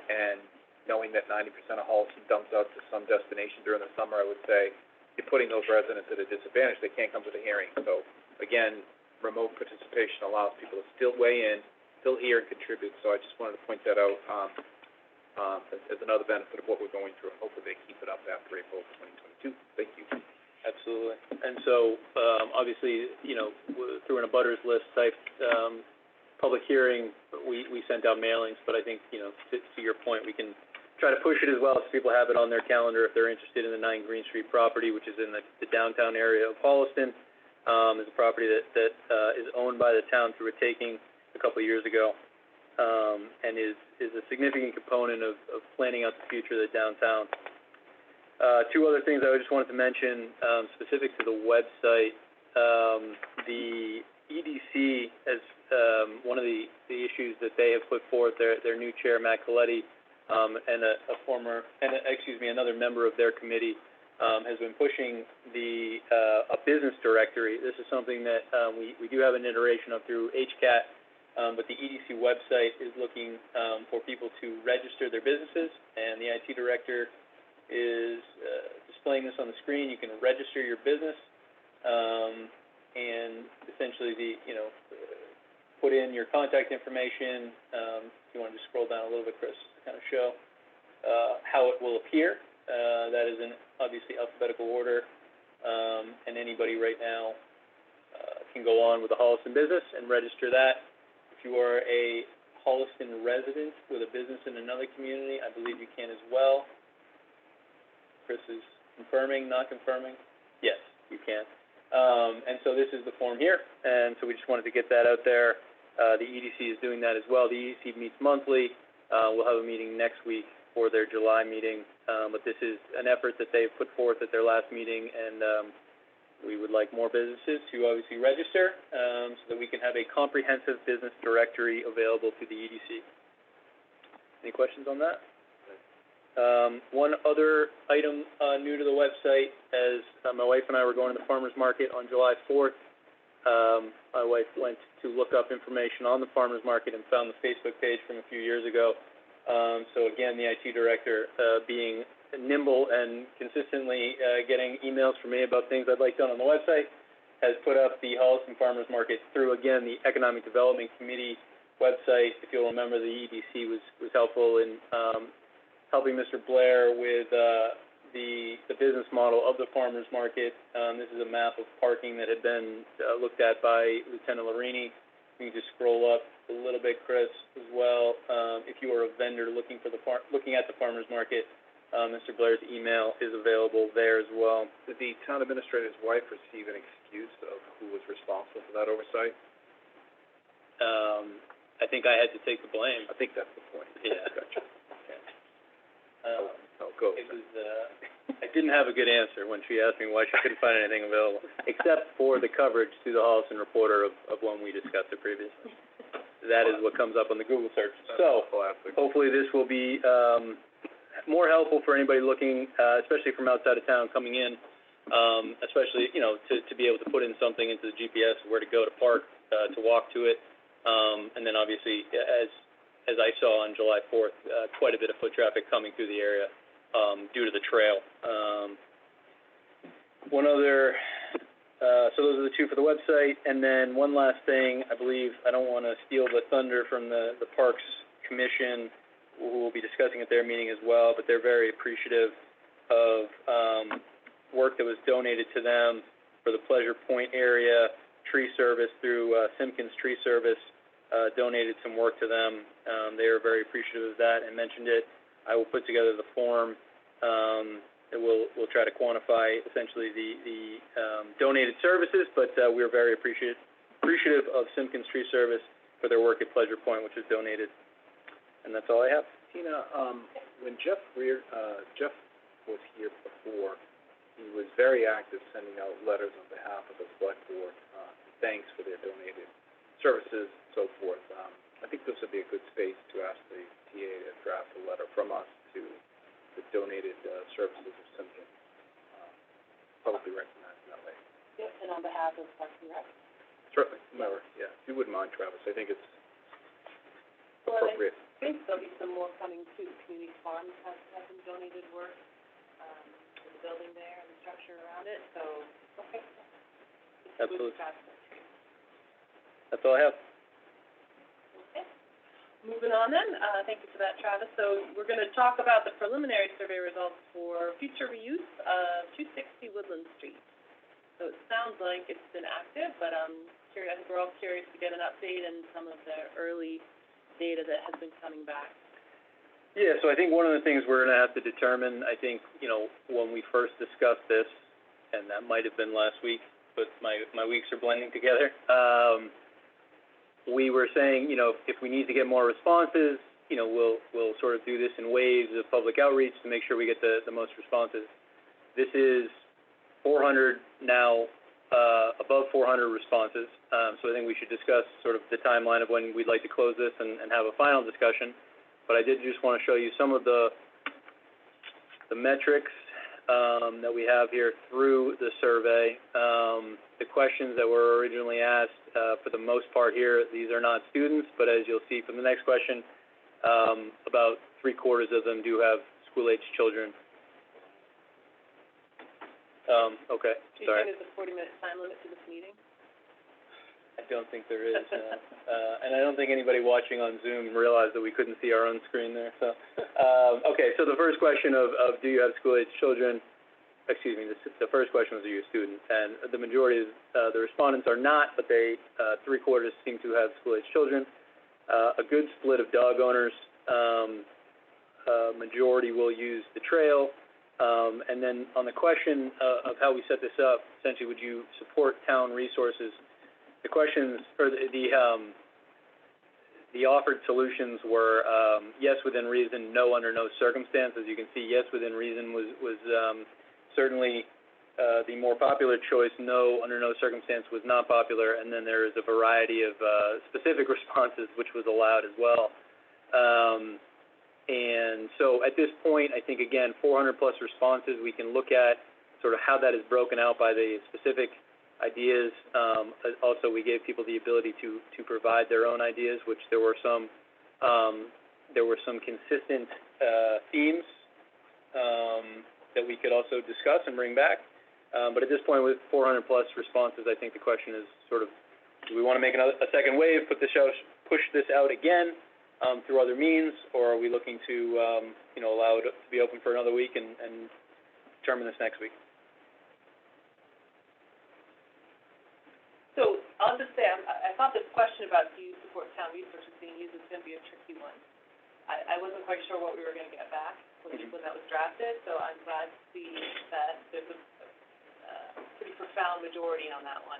and knowing that 90% of Holliston dumps out to some destination during the summer, I would say you're putting those residents at a disadvantage. They can't come to the hearing. So, again, remote participation allows people to still weigh in, still hear and contribute. So I just wanted to point that out, as another benefit of what we're going through, and hopefully they keep it up after April 2022. Thank you. Absolutely. And so, obviously, through an abutters list type, public hearing, we sent out mailings, but I think, to your point, we can try to push it as well so people have it on their calendar if they're interested in the 9 Green Street property, which is in the downtown area of Holliston. Is a property that is owned by the town through a taking a couple of years ago, and is a significant component of planning out the future of the downtown. Two other things I just wanted to mention, specific to the website. The EDC has, one of the issues that they have put forth, their new chair, Matt Coletti, and another member of their committee, has been pushing a business directory. This is something that we do have an iteration of through HCAT, but the EDC website is looking for people to register their businesses, and the IT director is displaying this on the screen. You can register your business, and essentially put in your contact information. If you want to just scroll down a little bit, Chris, to kind of show how it will appear. That is in obviously alphabetical order, and anybody right now can go on with a Holliston business and register that. If you are a Holliston resident with a business in another community, I believe you can as well. Chris is confirming, not confirming. Yes, you can. And so this is the form here, and so we just wanted to get that out there. The EDC is doing that as well. The EDC meets monthly. We'll have a meeting next week for their July meeting, but this is an effort that they've put forth at their last meeting, and we would like more businesses to obviously register, so that we can have a comprehensive business directory available to the EDC. Any questions on that? One other item new to the website, as my wife and I were going to the farmers market on July 4th, my wife went to look up information on the farmers market and found the Facebook page from a few years ago. So again, the IT director, being nimble and consistently getting emails from me about things I'd like done on the website, has put up the Holliston Farmers Market through, again, the Economic Development Committee website. If you'll remember, the EDC was helpful in helping Mr. Blair with the business model of the farmers market. This is a map of parking that had been looked at by Lieutenant Larini. You can just scroll up a little bit, Chris, as well. If you are a vendor looking at the farmers market, Mr. Blair's email is available there as well. Did the town administrator's wife receive an excuse of who was responsible for that oversight? I think I had to take the blame. I think that's the point. Yeah. Gotcha. Go. It was, I didn't have a good answer when she asked me why she couldn't find anything available, except for the coverage through the Holliston Reporter of when we discussed it previously. That is what comes up on the Google search. So, hopefully this will be more helpful for anybody looking, especially from outside of town coming in, especially, to be able to put in something into the GPS, where to go to park, to walk to it, and then obviously, as I saw on July 4th, quite a bit of foot traffic coming through the area due to the trail. One other, so those are the two for the website, and then one last thing, I believe, I don't want to steal the thunder from the Parks Commission, who will be discussing at their meeting as well, but they're very appreciative of work that was donated to them for the Pleasure Point area tree service through Simpkins Tree Service. Donated some work to them. They are very appreciative of that and mentioned it. I will put together the form. We'll try to quantify essentially the donated services, but we're very appreciative of Simpkins Tree Service for their work at Pleasure Point, which was donated. And that's all I have. Tina, when Jeff was here before, he was very active sending out letters on behalf of the select board, thanks for their donated services, so forth. I think this would be a good space to ask the TA to draft a letter from us to the donated services of Simpkins, publicly recognized in that way. Yep, and on behalf of Parks and Rec. wouldn't mind, Travis, I think it's Well, appropriate. I think there'll be some more coming too. The community farm has some donated work, for the building there and the structure around it, so, okay. It's a good Absolutely. process. That's all I have. Okay. Moving on then, thank you for that, Travis. So we're gonna talk about the preliminary survey results for future reuse of 260 Woodland Street. So it sounds like it's been active, but I think we're all curious to get an update and some of the early data that has been coming back. Yeah, so I think one of the things we're gonna have to determine, I think, you know, when we first discussed this, and that might have been last week, but my weeks are blending together, we were saying, you know, if we need to get more responses, you know, we'll sort of do this in waves of public outreach to make sure we get the most responses. This is 400 now, above 400 responses, so I think we should discuss sort of the timeline of when we'd like to close this and have a final discussion. But I did just want to show you some of the metrics that we have here through the survey. The questions that were originally asked, for the most part here, these are not students, but as you'll see from the next question, about 3/4 of them do have school-aged children. Okay, Do you sorry. think there's a 40-minute time limit to this meeting? I don't think there is, and I don't think anybody watching on Zoom realized that we couldn't see our own screen there, so. Okay, so the first question of do you have school-aged children, excuse me, the first question was, are you a student? And the majority of, the respondents are not, but they, 3/4 seem to have school-aged children. A good split of dog owners, majority will use the trail. And then on the question of how we set this up, essentially, would you support town resources? The questions, or the offered solutions were, yes, within reason, no, under no circumstance. As you can see, yes, within reason was certainly the more popular choice. No, under no circumstance was not popular. And then there is a variety of specific responses, which was allowed as well. And so at this point, I think, again, 400 plus responses, we can look at sort of how that is broken out by the specific ideas. Also, we gave people the ability to provide their own ideas, which there were some consistent themes that we could also discuss and bring back. But at this point, with 400 plus responses, I think the question is sort of, do we want to make a second wave, push this out again through other means, or are we looking to allow it to be open for another week and determine this next week? So I'll just say, I thought this question about do you support town resources being used is going to be a tricky one. I wasn't quite sure what we were going to get back when that was drafted, so I'm glad to see that there's a pretty profound majority on that one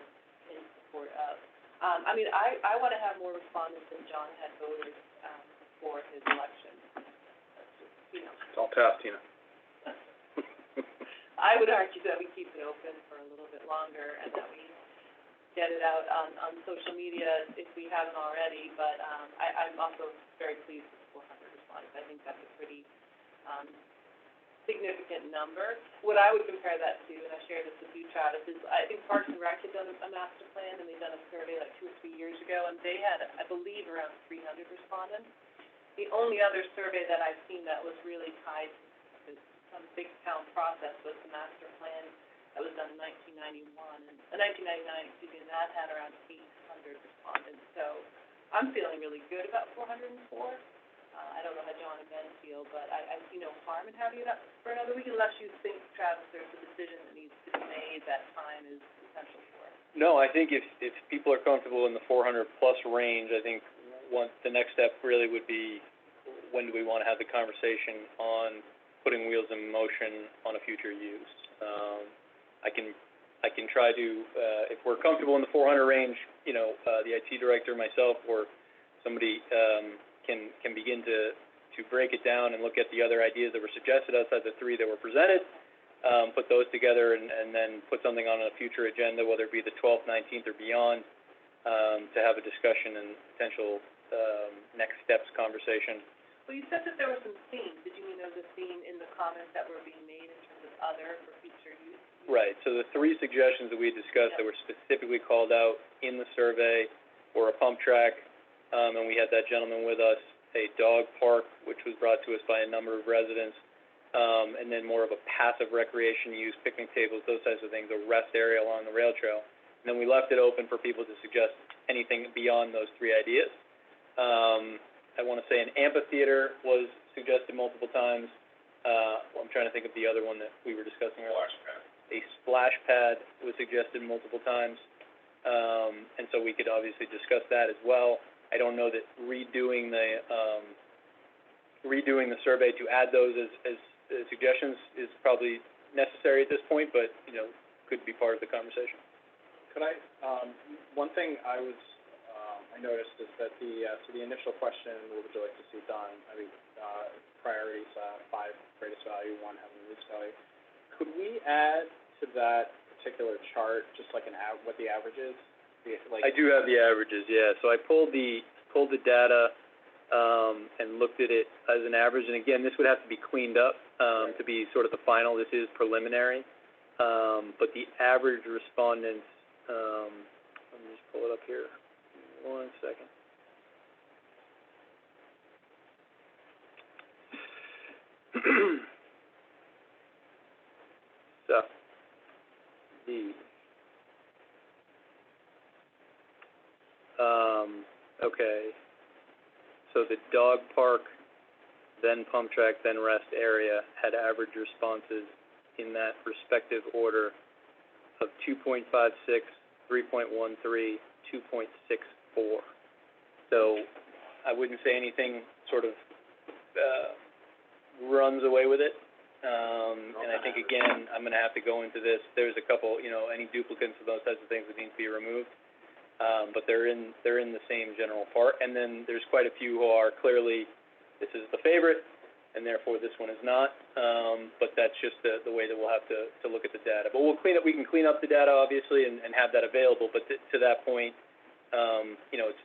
in support of. I mean, I want to have more respondents than John had voted for his election. You know. It's all task, Tina. I would argue that we keep it open for a little bit longer and that we get it out on social media if we haven't already, but I'm also very pleased with 400 responses. I think that's a pretty significant number. What I would compare that to, and I shared this with you, Travis, is I think Parks and Rec had done a master plan, and they'd done a survey like 2 or 3 years ago, and they had, I believe, around 300 respondents. The only other survey that I've seen that was really tied to some big town process was the master plan that was done in 1999, and that had around 800 respondents. So I'm feeling really good about 404. I don't know how John and Ben feel, but I see no harm in having it up for another week unless you think, Travis, there's a decision that needs to be made that time is essential for. No, I think if people are comfortable in the 400 plus range, I think the next step really would be, when do we want to have the conversation on putting wheels in motion on a future use? I can try to, if we're comfortable in the 400 range, the IT director, myself, or somebody can begin to break it down and look at the other ideas that were suggested outside the 3 that were presented, put those together and then put something on a future agenda, whether it be the 12th, 19th, or beyond, to have a discussion and potential next steps conversation. Well, you said that there were some themes. Did you mean there was a theme in the comments that were being made in terms of other for future use? Right. So the 3 suggestions that we discussed that were specifically called out in the survey or a pump track, and we had that gentleman with us, a dog park, which was brought to us by a number of residents, and then more of a passive recreation use, picnic tables, those types of things, a rest area along the rail trail. And then we left it open for people to suggest anything beyond those three ideas. I want to say an amphitheater was suggested multiple times. I'm trying to think of the other one that we were discussing earlier. A splash pad was suggested multiple times, and so we could obviously discuss that as well. I don't know that redoing the survey to add those as suggestions is probably necessary at this point, but, could be part of the conversation. Could I, one thing I noticed is that so the initial question, what would you like to see done? Priorities, 5 greatest value, 1 having the least value. Could we add to that particular chart just like what the average is? I do have the averages, yeah. So I pulled the data, and looked at it as an average. And again, this would have to be cleaned up, to be sort of the final. This is preliminary. But the average respondents, let me just pull it up here. 1 second. So, okay. So the dog park, then pump track, then rest area had average responses in that respective order of 2.56, 3.13, 2.64. So I wouldn't say anything sort of runs away with it. And I think, again, I'm going to have to go into this. There's a couple, any duplicates of those types of things that need to be removed. But they're in the same general part. And then there's quite a few who are clearly, this is the favorite, and therefore this one is not. But that's just the way that we'll have to look at the data. But we can clean up the data, obviously, and have that available. But to that point,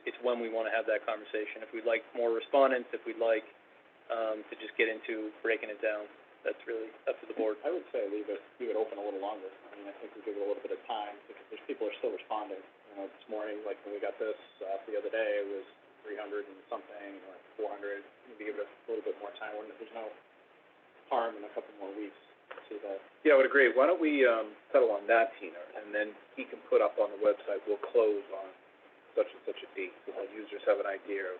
it's when we want to have that conversation. If we'd like more respondents, if we'd like to just get into breaking it down, that's really up to the board. I would say leave it open a little longer. I think we give it a little bit of time because there's people are still responding. This morning, like when we got this the other day, it was 300 and something, or 400. Maybe give it a little bit more time. There's no harm in a couple more weeks to see that. Yeah, I would agree. Why don't we settle on that, Tina, and then he can put up on the website, we'll close on such and such a date, so the users have an idea of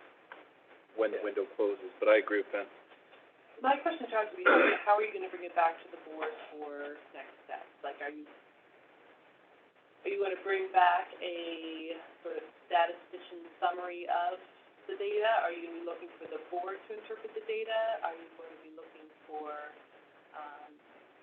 when the window closes. But I agree with Ben. My question is, how are you going to bring it back to the board for next steps? Like, are you going to bring back a sort of statistician summary of the data? Are you going to be looking for the board to interpret the data? Are you going to be looking for,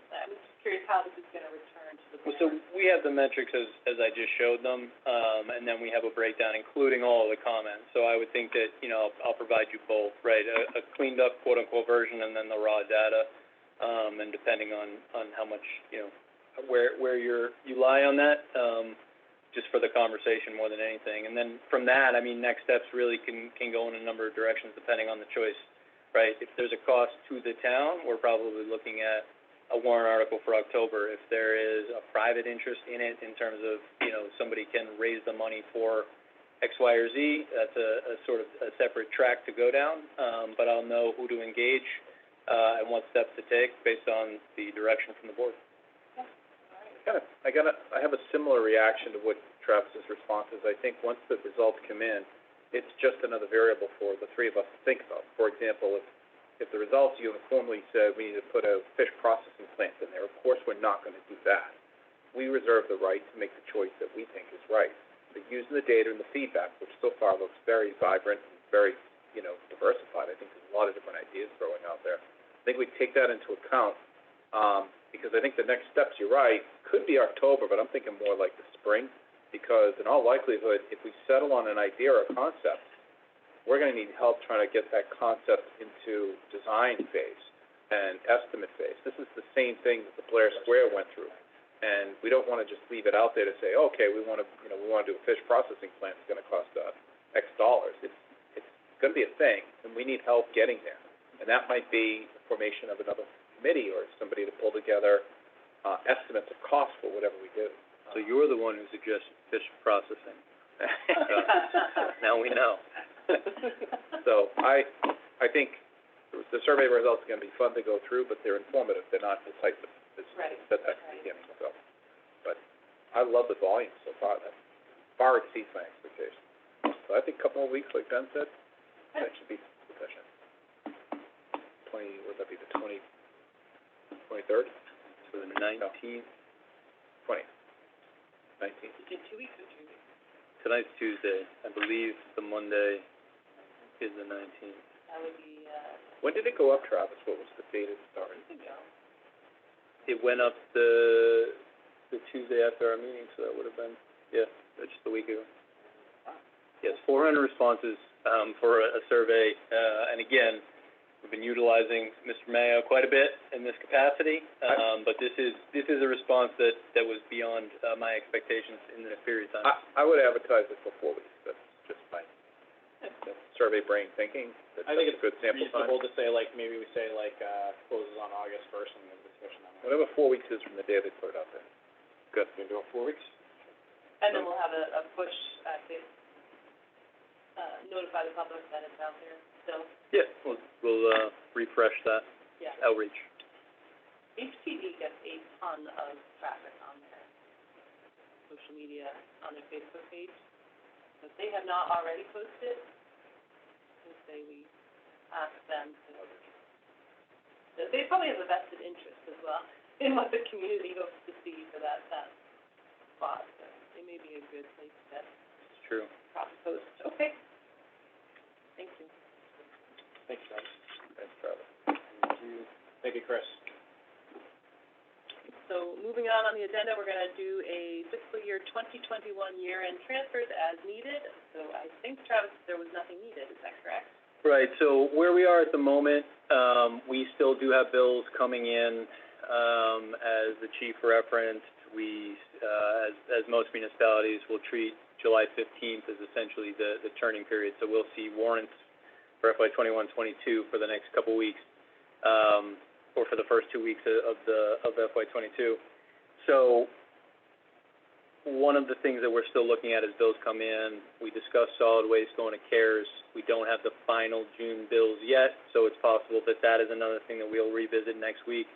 I'm just curious how this is going to return to the board. So we have the metrics as I just showed them, and then we have a breakdown including all of the comments. So I would think that, I'll provide you both, right? A cleaned up quote-unquote version and then the raw data, and depending on how much, where you lie on that, just for the conversation more than anything. And then from that, next steps really can go in a number of directions depending on the choice, right? If there's a cost to the town, we're probably looking at a warrant article for October. If there is a private interest in it in terms of, somebody can raise the money for X, Y, or Z, that's a sort of a separate track to go down. But I'll know who to engage, and what steps to take based on the direction from the board. I have a similar reaction to what Travis's response is. I think once the results come in, it's just another variable for the three of us to think about. For example, if the results uniformly said we need to put a fish processing plant in there, of course we're not going to do that. We reserve the right to make the choice that we think is right. But using the data and the feedback, which so far looks very vibrant and very, diversified, I think there's a lot of different ideas growing out there. I think we take that into account, because I think the next steps, you're right, could be October, but I'm thinking more like the spring, because in all likelihood, if we settle on an idea or a concept, we're going to need help trying to get that concept into design phase and estimate phase. This is the same thing that the Blair Square went through, and we don't want to just leave it out there to say, okay, we want to do a fish processing plant. It's going to cost X dollars. It's going to be a thing, and we need help getting there. And that might be the formation of another committee or somebody to pull together estimates of cost for whatever we do. So you're the one who suggested fish processing. Now we know. So I think the survey results are gonna be fun to go through, but they're informative, they're not decisive. Right. That's at the beginning, so. But I love the volume so far, that far exceeds my expectations. So I think a couple more weeks, like Ben said, that should be sufficient. Would that be the 23rd? So the 19th, 19th. You did 2 weeks or 3 weeks? tonight's Tuesday, I believe the Monday is the 19th. That would be, When did it go up, Travis? What was the date it started? It went up the Tuesday after our meeting, so that would have been, just a week ago. Yes, 400 responses, for a survey, and again, we've been utilizing Mr. Mayo quite a bit in this capacity, but this is a response that was beyond, my expectations in this period of time. I would advertise it for 4 weeks, that's just my survey brain thinking. I think it's a good sample time. reasonable to say, like, maybe we say, like, closes on August 1st and then discussion on that. Whatever 4 weeks is from the day they put it out there. Good. You can do it 4 weeks? and then we'll have a push, to, notify the public that it's out there still. Yeah, we'll refresh that Yeah. outreach. HTV gets a ton of traffic on their social media, on their Facebook page. If they have not already posted, I would say we ask them to, they probably have a vested interest as well in what the community hopes to see for that spot. So they may be a good place to It's true. probably post. Okay. Thank you. Thanks, Travis. Thanks, Travis. Thank you, Chris. So moving on the agenda, we're gonna do a fiscal year 2021 year-end transfers as needed. So I think, Travis, there was nothing needed, is that correct? Right, so where we are at the moment, we still do have bills coming in, as the chief referenced. We, as most municipalities, will treat July 15th as essentially the turning period. So we'll see warrants for FY 21-22 for the next couple weeks, or for the first 2 weeks of FY 22. So one of the things that we're still looking at as bills come in, we discussed solid waste going to CARES. We don't have the final June bills yet, so it's possible that is another thing that we'll revisit next week.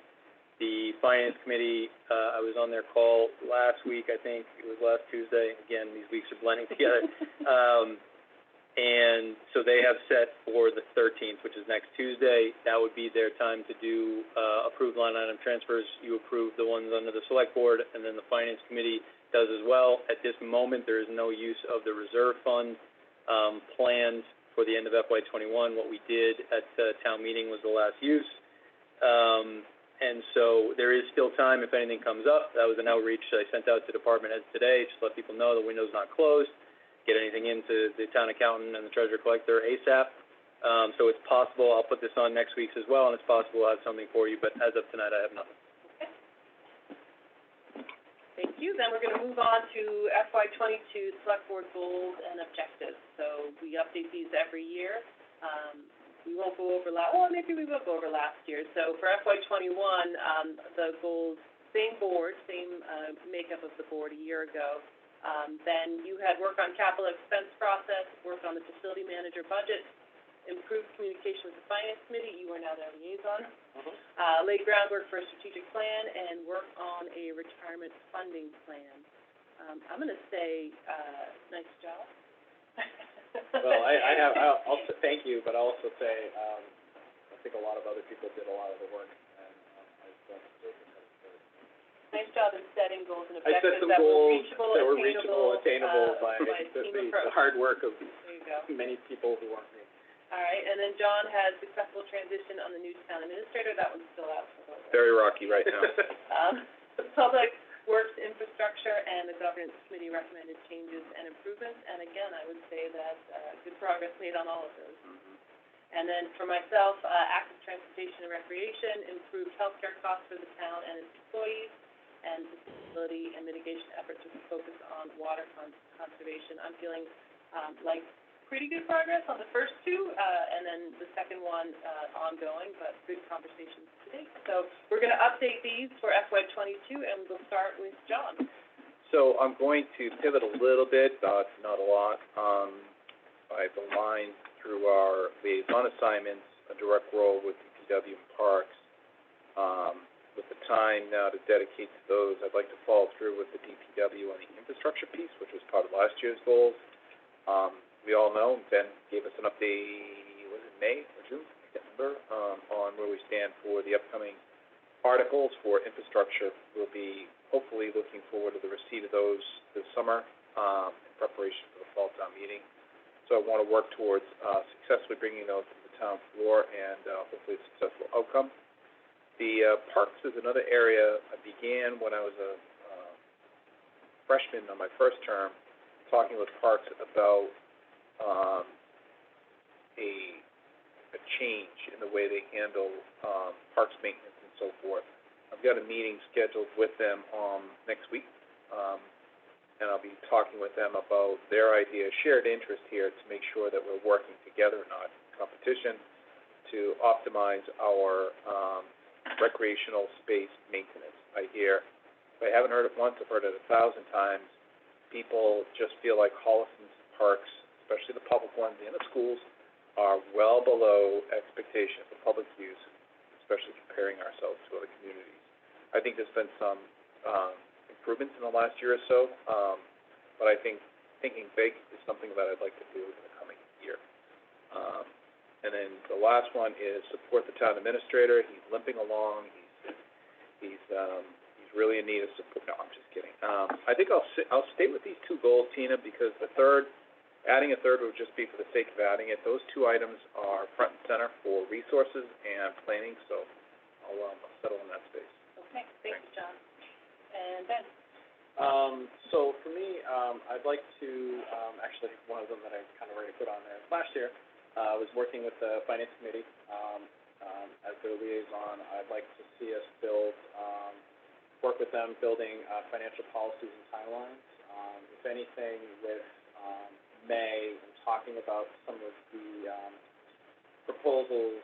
The Finance Committee, I was on their call last week, I think, it was last Tuesday. Again, these weeks are blending together. And so they have set for the 13th, which is next Tuesday. That would be their time to do approved line item transfers. You approve the ones under the Select Board, and then the Finance Committee does as well. At this moment, there is no use of the reserve fund planned for the end of FY 21. What we did at town meeting was the last use. And so there is still time if anything comes up. That was an outreach I sent out to department heads today, just to let people know the window's not closed. Get anything into the town accountant and the treasurer collector ASAP. So it's possible, I'll put this on next week's as well, and it's possible I'll have something for you, but as of tonight, I have nothing. Thank you. Then we're gonna move on to FY 22 Select Board goals and objectives. So we update these every year. We won't go over maybe we will go over last year. So for FY 21, the goals, same board, same makeup of the board a year ago. Then you had work on capital expense process, work on the facility manager budget, improved communication with the Finance Committee, you are now their liaison. Laid groundwork for a strategic plan, and work on a retirement funding plan. I'm gonna say, nice job. Well, I'll thank you, but I'll also say, I think a lot of other people did a lot of the work, and I don't deserve the credit. Nice job in setting goals and I set objectives some that were goals reachable, that were reachable, attainable by team the approach. hard work of There you go. many people who weren't me. All right, and then John has successful transition on the new town administrator. That one's still out for vote. Very rocky right now. The Public Works Infrastructure and the Governance Committee recommended changes and improvements, and again, I would say that, good progress made on all of those. And then for myself, active transportation and recreation, improved healthcare costs for the town and its employees, and sustainability and mitigation efforts with a focus on water conservation. I'm feeling, like pretty good progress on the first two, and then the second one, ongoing, but good conversations today. So we're gonna update these for FY 22, and we'll start with John. So I'm going to pivot a little bit, not a lot. I've aligned through our liaison assignments, a direct role with DPW and Parks. With the time now to dedicate to those, I'd like to follow through with the DPW on the infrastructure piece, which was part of last year's goals. We all know, Ben gave us an update, was it May or June? I can't remember, on where we stand for the upcoming articles for infrastructure. We'll be hopefully looking forward to the receipt of those this summer, in preparation for the fall town meeting. So I want to work towards successfully bringing those to the town floor and hopefully a successful outcome. The parks is another area I began when I was a freshman on my first term, talking with Parks about a change in the way they handle parks maintenance and so forth. I've got a meeting scheduled with them next week, and I'll be talking with them about their idea, shared interest here to make sure that we're working together, not competition, to optimize our recreational space maintenance. I hear, if I haven't heard it once, I've heard it 1,000 times. People just feel like Holliston's parks, especially the public ones and the schools, are well below expectation for public use, especially comparing ourselves to other communities. I think there's been some improvements in the last year or so, but I think thinking big is something that I'd like to do in the coming year. And then the last one is support the town administrator. He's limping along. He's really in need of support. No, I'm just kidding. I think I'll stay with these two goals, Tina, because adding a third would just be for the sake of adding it. Those two items are front and center for resources and planning, so I'll settle in that space. Okay, thank you, John. And Ben? So for me, I'd like to, actually, one of them that I kind of already put on there, last year, I was working with the Finance Committee, as their liaison. I'd like to see us work with them building, financial policies and timelines. If anything, with, May, and talking about some of the, proposals,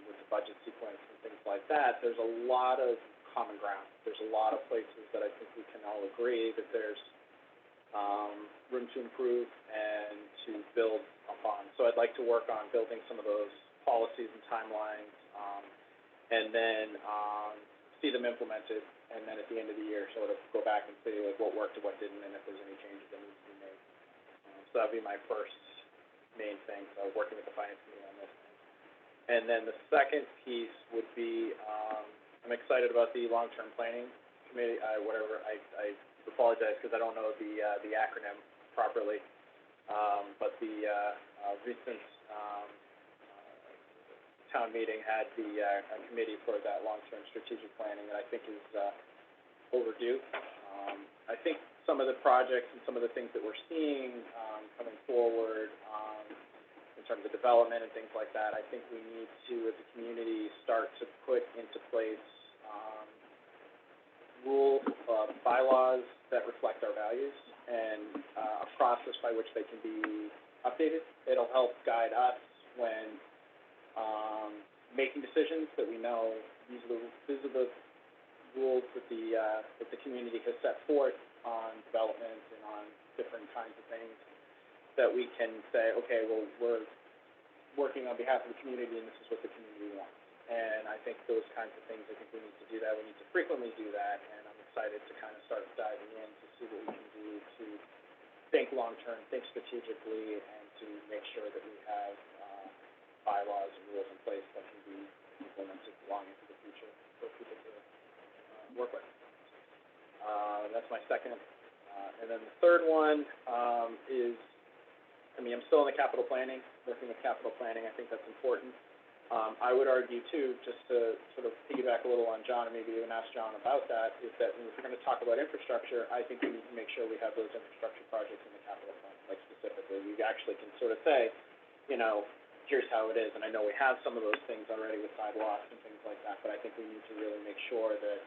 with the budget sequence and things like that, there's a lot of common ground. There's a lot of places that I think we can all agree that there's room to improve and to build upon. So I'd like to work on building some of those policies and timelines, and then see them implemented, and then at the end of the year sort of go back and see like what worked and what didn't, and if there's any changes that need to be made. So that'd be my first main thing, so working with the Finance Committee on this. And then the second piece would be, I'm excited about the long-term planning committee, I apologize because I don't know the acronym properly, but the recent town meeting had a committee for that long-term strategic planning that I think is overdue. I think some of the projects and some of the things that we're seeing coming forward in terms of development and things like that, I think we need to, as a community, start to put into place bylaws that reflect our values and a process by which they can be updated. It'll help guide us when making decisions that we know these are the rules that the community has set forth on development and on different kinds of things, that we can say, okay, well, we're working on behalf of the community and this is what the community wants. And I think those kinds of things, I think we need to do that. We need to frequently do that, and I'm excited to kind of start diving in to see what we can do to think long-term, think strategically, and to make sure that we have bylaws and rules in place that can be implemented long into the future for people to work with. That's my second. And then the third one is, I'm still in the capital planning, working with capital planning. I think that's important. I would argue, too, just to sort of piggyback a little on John, and maybe even ask John about that, is that if we're going to talk about infrastructure, I think we need to make sure we have those infrastructure projects in the capital plan, like specifically. We actually can sort of say, here's how it is, and I know we have some of those things already with sidewalks and things like that, but I think we need to really make sure that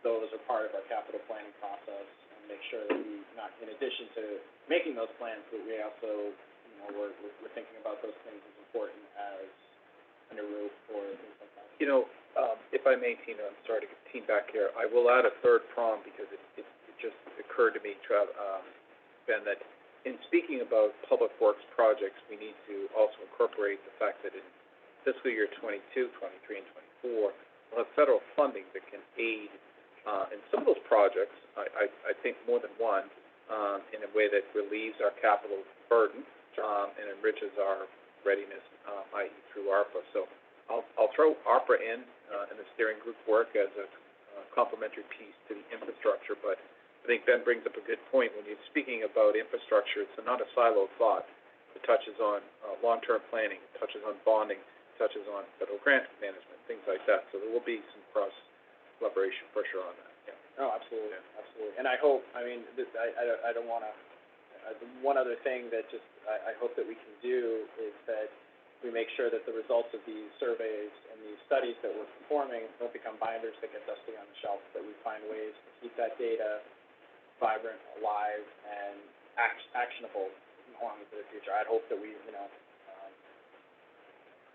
those are part of our capital planning process, and make sure that we, not in addition to making those plans, but we also, we're thinking about those things as important as a new roof or things like that. If I may, Tina, I'm sorry to get Tina back here. I will add a third prong because it's just occurred to me, Ben, that in speaking about public works projects, we need to also incorporate the fact that in fiscal year 22, 23, and 24, we'll have federal funding that can aid in some of those projects, I think more than one, in a way that relieves our capital burden and enriches our readiness, i.e. through ARPA. So I'll throw ARPA in the steering group work as a complementary piece to the infrastructure, but I think Ben brings up a good point. When you're speaking about infrastructure, it's not a siloed thought. It touches on long-term planning, it touches on bonding, it touches on federal grant management, things like that. So there will be some cross-collaboration for sure on that, yeah. Oh, absolutely, absolutely. And I hope, I mean, I don't want to, one other thing that just, I hope that we can do is that we make sure that the results of these surveys and these studies that we're performing don't become binders that get dusty on the shelf, that we find ways to keep that data vibrant, alive, and actionable long into the future. I'd hope that we,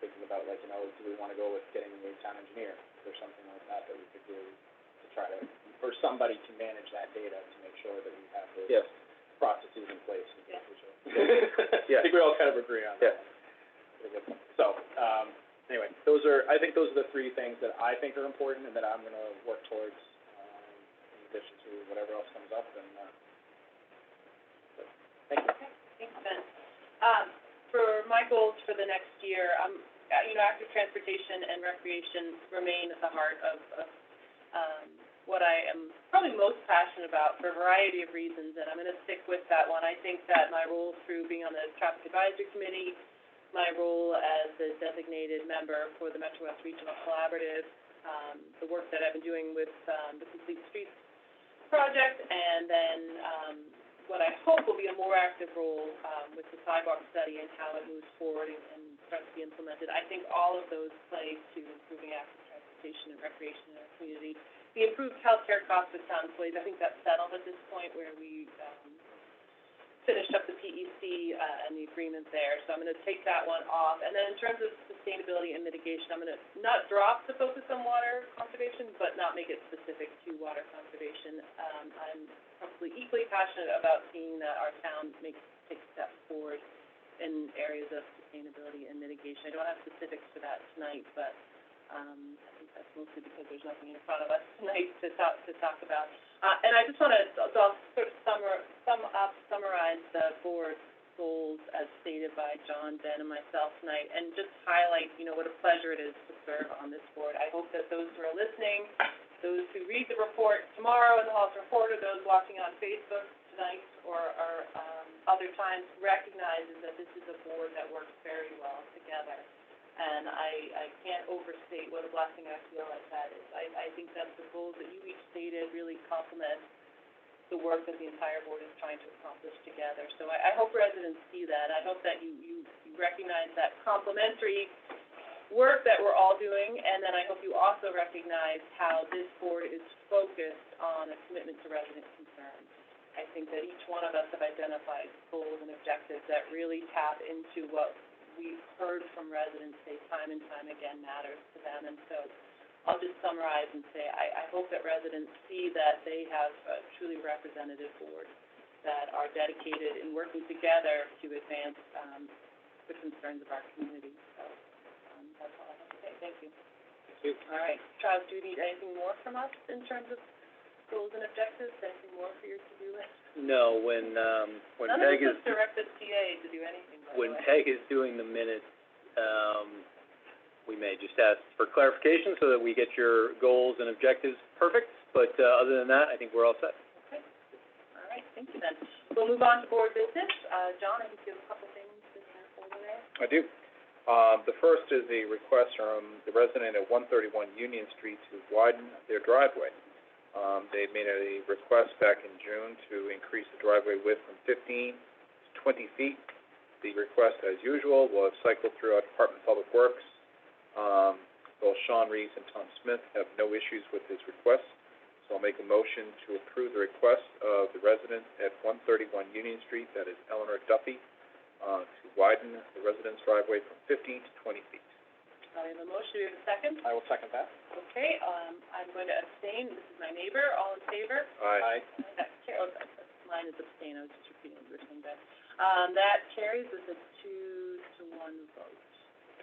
thinking about, like, do we want to go with getting a new town engineer or something like that we could do to try to, or somebody to manage that data to make sure that we have those processes in place in the future. I think we all kind of agree on that. So, anyway, I think those are the three things that I think are important and that I'm going to work towards, in addition to whatever else comes up, and, thank you. Okay, thanks, Ben. For my goals for the next year, active transportation and recreation remain at the heart of what I am probably most passionate about for a variety of reasons, and I'm going to stick with that one. I think that my role through being on the Traffic Advisory Committee, my role as a designated member for the Metro West Regional Collaborative, the work that I've been doing with the Complete Streets project, and then what I hope will be a more active role with the sidewalk study and how it moves forward and starts to be implemented. I think all of those play to improving active transportation and recreation in our community. The improved healthcare costs with town employees, I think that's settled at this point where we finished up the PEC and the agreement there. So I'm going to take that one off. And then in terms of sustainability and mitigation, I'm going to not drop the focus on water conservation, but not make it specific to water conservation. I'm probably equally passionate about seeing that our town take steps forward in areas of sustainability and mitigation. I don't have specifics for that tonight, but I think that's mostly because there's nothing in front of us tonight to talk about. And I just want to sort of summarize the board's goals as stated by John, Ben, and myself tonight, and just highlight, what a pleasure it is to serve on this board. I hope that those who are listening, those who read the report tomorrow in the Hall's Report, or those watching on Facebook tonight or other times, recognizes that this is a board that works very well together. And I can't overstate what a blessing I feel like that is. I think that the goals that you each stated really complement the work that the entire board is trying to accomplish together. So I hope residents see that. I hope that you recognize that complementary work that we're all doing, and then I hope you also recognize how this board is focused on a commitment to resident concerns. I think that each one of us have identified goals and objectives that really tap into what we've heard from residents say time and time again matters to them. And so I'll just summarize and say I hope that residents see that they have a truly representative board that are dedicated in working together to advance the concerns of our community. So that's all I have to say. Thank you. Thank you. All right. Charles, do you need anything more from us in terms of goals and objectives? Anything more for your to-do list? No, when Peg is direct the TA to do anything. When Peg is doing the minutes, we may just ask for clarification so that we get your goals and objectives perfect. But other than that, I think we're all set. Okay. All right. Thank you, then. We'll move on to board business. John, I think you have a couple things in your folder there. I do. The first is a request from the resident at 131 Union Street to widen their driveway. They made a request back in June to increase the driveway width from 15 to 20 feet. The request, as usual, was cycled through our Department of Public Works. Both Sean Reeves and Tom Smith have no issues with his request, so I'll make a motion to approve the request of the resident at 131 Union Street, that is Eleanor Duffy, to widen the resident's driveway from 15 to 20 feet. We have a motion, do we have a second? I will second that. Okay, I'm going to abstain, this is my neighbor, all in favor? Aye. Mine is abstain, I was just repeating what you were saying, Ben. That carries with a 2-1 vote.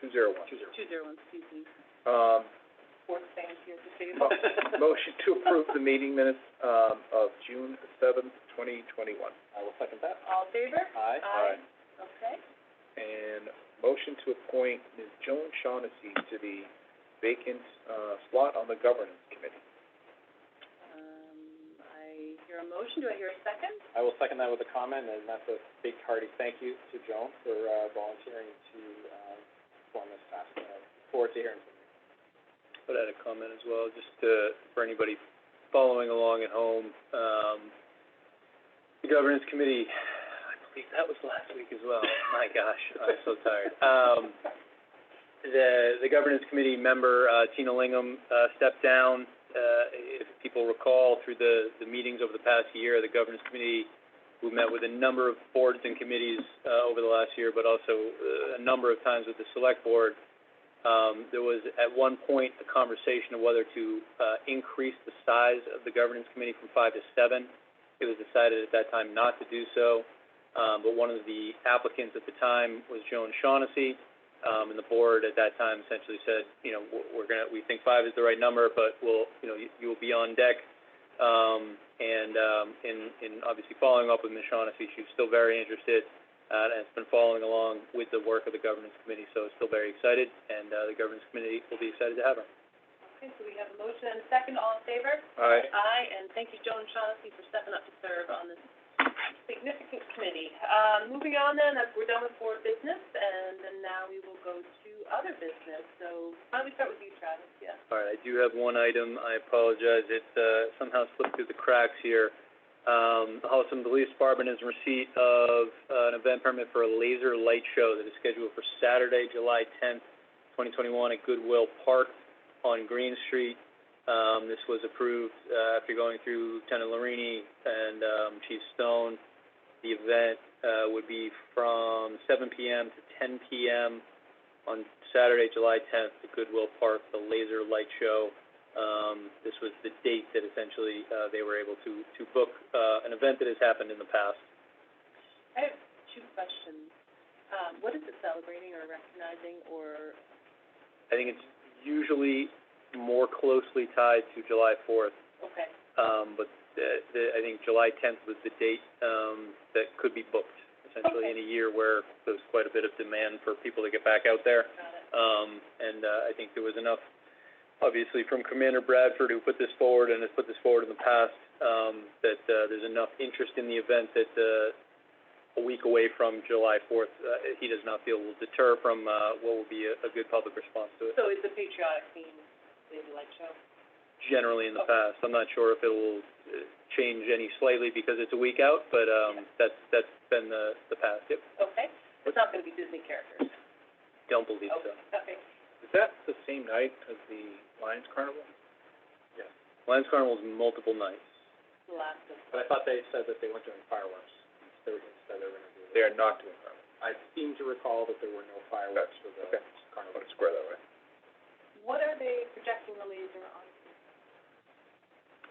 201. 2-0, excuse me. Fourth stand here at the table. Motion to approve the meeting minutes, of June 7th, 2021. I will second that. All in favor? Aye. Okay. And motion to appoint Ms. Joan Shaughnessy to the vacant, slot on the governance committee. I hear a motion, do I hear a second? I will second that with a comment, and that's a big hearty thank you to Joan for, volunteering to, form this task. Forward to hearing from you. Put out a comment as well, just for anybody following along at home. The governance committee, I believe that was last week as well. My gosh, I'm so tired. The governance committee member, Tina Lingham, stepped down. If people recall, through the meetings over the past year, the governance committee, we met with a number of boards and committees over the last year, but also a number of times with the select board. There was at one point a conversation of whether to increase the size of the governance committee from 5 to 7. It was decided at that time not to do so, but one of the applicants at the time was Joan Shaughnessy, and the board at that time essentially said, you know, we think 5 is the right number, but you will be on deck. In obviously following up with Ms. Shaughnessy, she's still very interested. And has been following along with the work of the governance committee, so is still very excited, and the governance committee will be excited to have her. Okay, so we have a motion and a second, all in favor? Aye. Aye, and thank you, Joan Shaughnessy, for stepping up to serve on this significant committee. Moving on then, we're done with board business, and then now we will go to other business. So why don't we start with you, Travis? Yeah. All right, I do have one item. I apologize. It somehow slipped through the cracks here. The Holliston Police Department is in receipt of an event permit for a laser light show that is scheduled for Saturday, July 10th, 2021 at Goodwill Park on Green Street. This was approved after going through Lieutenant Larini and Chief Stone. The event would be from 7 p.m. to 10 p.m. on Saturday, July 10th at Goodwill Park, the laser light show. This was the date that essentially they were able to book an event that has happened in the past. I have two questions. What is it celebrating or recognizing, or? I think it's usually more closely tied to July 4th. Okay. But I think July 10th was the date that could be booked, essentially, in a year where there's quite a bit of demand for people to get back out there. Got it. And I think there was enough, obviously, from Commander Bradford, who put this forward and has put this forward in the past, that there's enough interest in the event that a week away from July 4th, he does not feel will deter from what will be a good public response to it. So it's a patriotic theme, laser light show? Generally in the past. I'm not sure if it will change any slightly because it's a week out, but that's been the past. Yep. Okay. It's not going to be Disney characters? Don't believe so. Okay. Is that the same night as the Lions Carnival? Yes. Lions Carnival is multiple nights. Last of. But I thought they said that they weren't doing fireworks. They were going to do They are not doing Carnival. I seem to recall that there were no fireworks for the carnival. I'll square that way. What are they projecting the laser on?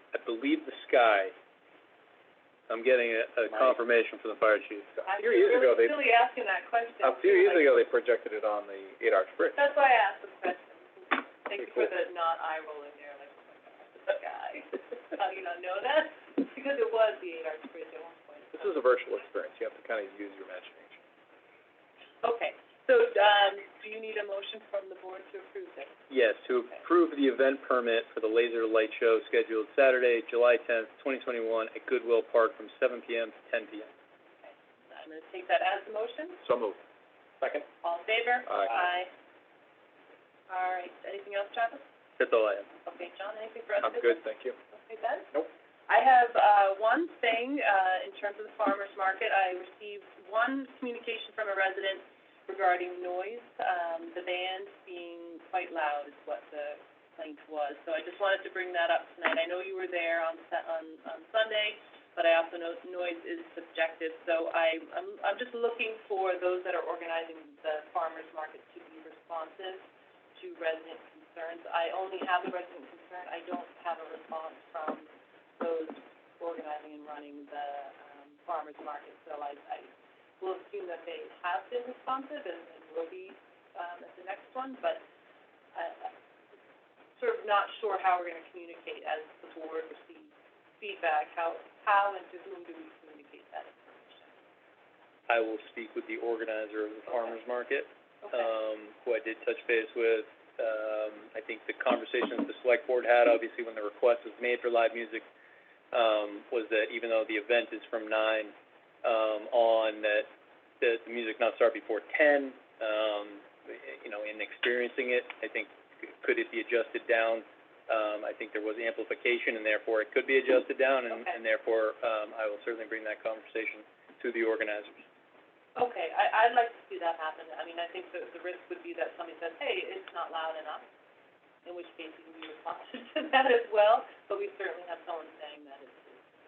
I believe the sky. I'm getting a confirmation from the fire chief. A few years ago, I'm really asking that question. A few years ago, they projected it on the 8-Arch Bridge. That's why I asked the question. Thank you for the not eye rolling there, like, oh my gosh, the sky. How do you not know that? Because it was the 8-Arch Bridge at one point. This is a virtual experience. You have to kind of use your imagination. Okay. So, do you need a motion from the board to approve this? Yes, to approve the event permit for the laser light show scheduled Saturday, July 10th, 2021 at Goodwill Park from 7 p.m. to 10 p.m. Okay. I'm going to take that as the motion. So moved. Second? All in favor? Aye. All right. Anything else, Travis? That's all I have. Okay, John, anything for us? I'm good, thank you. Okay, Ben? Nope. I have one thing in terms of the farmers market. I received one communication from a resident regarding noise. The band being quite loud is what the complaint was. So I just wanted to bring that up tonight. I know you were there on Sunday, but I also know noise is subjective. So I'm just looking for those that are organizing the farmers market to be responsive to resident concerns. I only have a resident concern. I don't have a response from those organizing and running the, farmers market, so I will assume that they have been responsive and will be, at the next one, but I'm sort of not sure how we're gonna communicate as the board receives feedback, how and to whom do we communicate that information? I will speak with the organizer of the farmers market, Okay. who I did touch base with. I think the conversations the select board had, obviously, when the request was made for live music, was that even though the event is from 9, on, that the music not start before 10, you know, in experiencing it, I think, could it be adjusted down? I think there was amplification, and therefore it could be adjusted down, and, Okay. and therefore, I will certainly bring that conversation to the organizers. Okay, I'd like to see that happen. I mean, I think the risk would be that somebody says, hey, it's not loud enough, in which case you can be responsive to that as well, but we certainly have someone saying that it's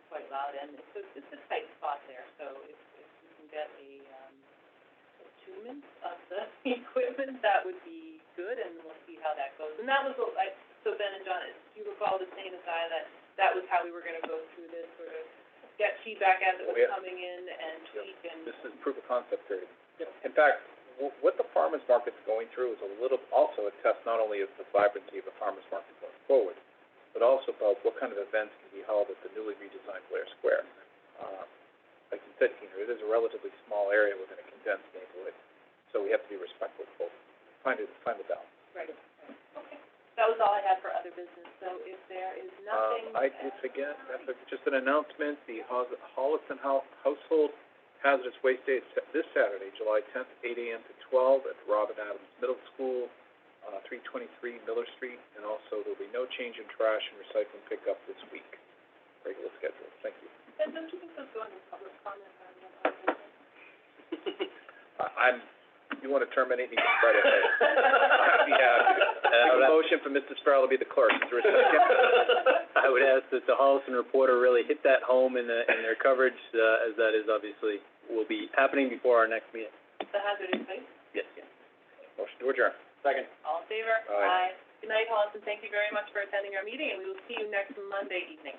quite loud, and it's a tight spot there, so if we can get a, attunement of the equipment, that would be good, and we'll see how that goes. And that was what so Ben and John, do you recall the same as I, that was how we were gonna go through this, sort of get feedback as it was coming in and tweak and... This is proof of concept period. In fact, what the farmers market's going through is also a test not only of the vibrancy of the farmers market going forward, but also about what kind of events can be held at the newly redesigned Blair Square. Like you said, Tina, it is a relatively small area within a condensed neighborhood, so we have to be respectful of both. Find the balance. Right. Okay. That was all I had for other business, so if there is nothing... I did forget, just an announcement, the Holliston Household Hazardous Waste Day is this Saturday, July 10th, 8 a.m. to 12 at Robert Adams Middle School, 323 Miller Street, and also there'll be no change in trash and recycling pickup this week. Regular schedule. Thank you. And don't you think those go into public comment on that? You want to terminate me right away? I'd be happy. Make a motion for Mr. Sparrow to be the clerk. Is there a second? I would ask that the Holliston Reporter really hit that home in their coverage, as that is obviously, will be happening before our next meeting. The hazardous waste? Yes. Motion to adjourn. Second. All in favor? Aye. Good night, Holliston. Thank you very much for attending our meeting, and we will see you next Monday evening.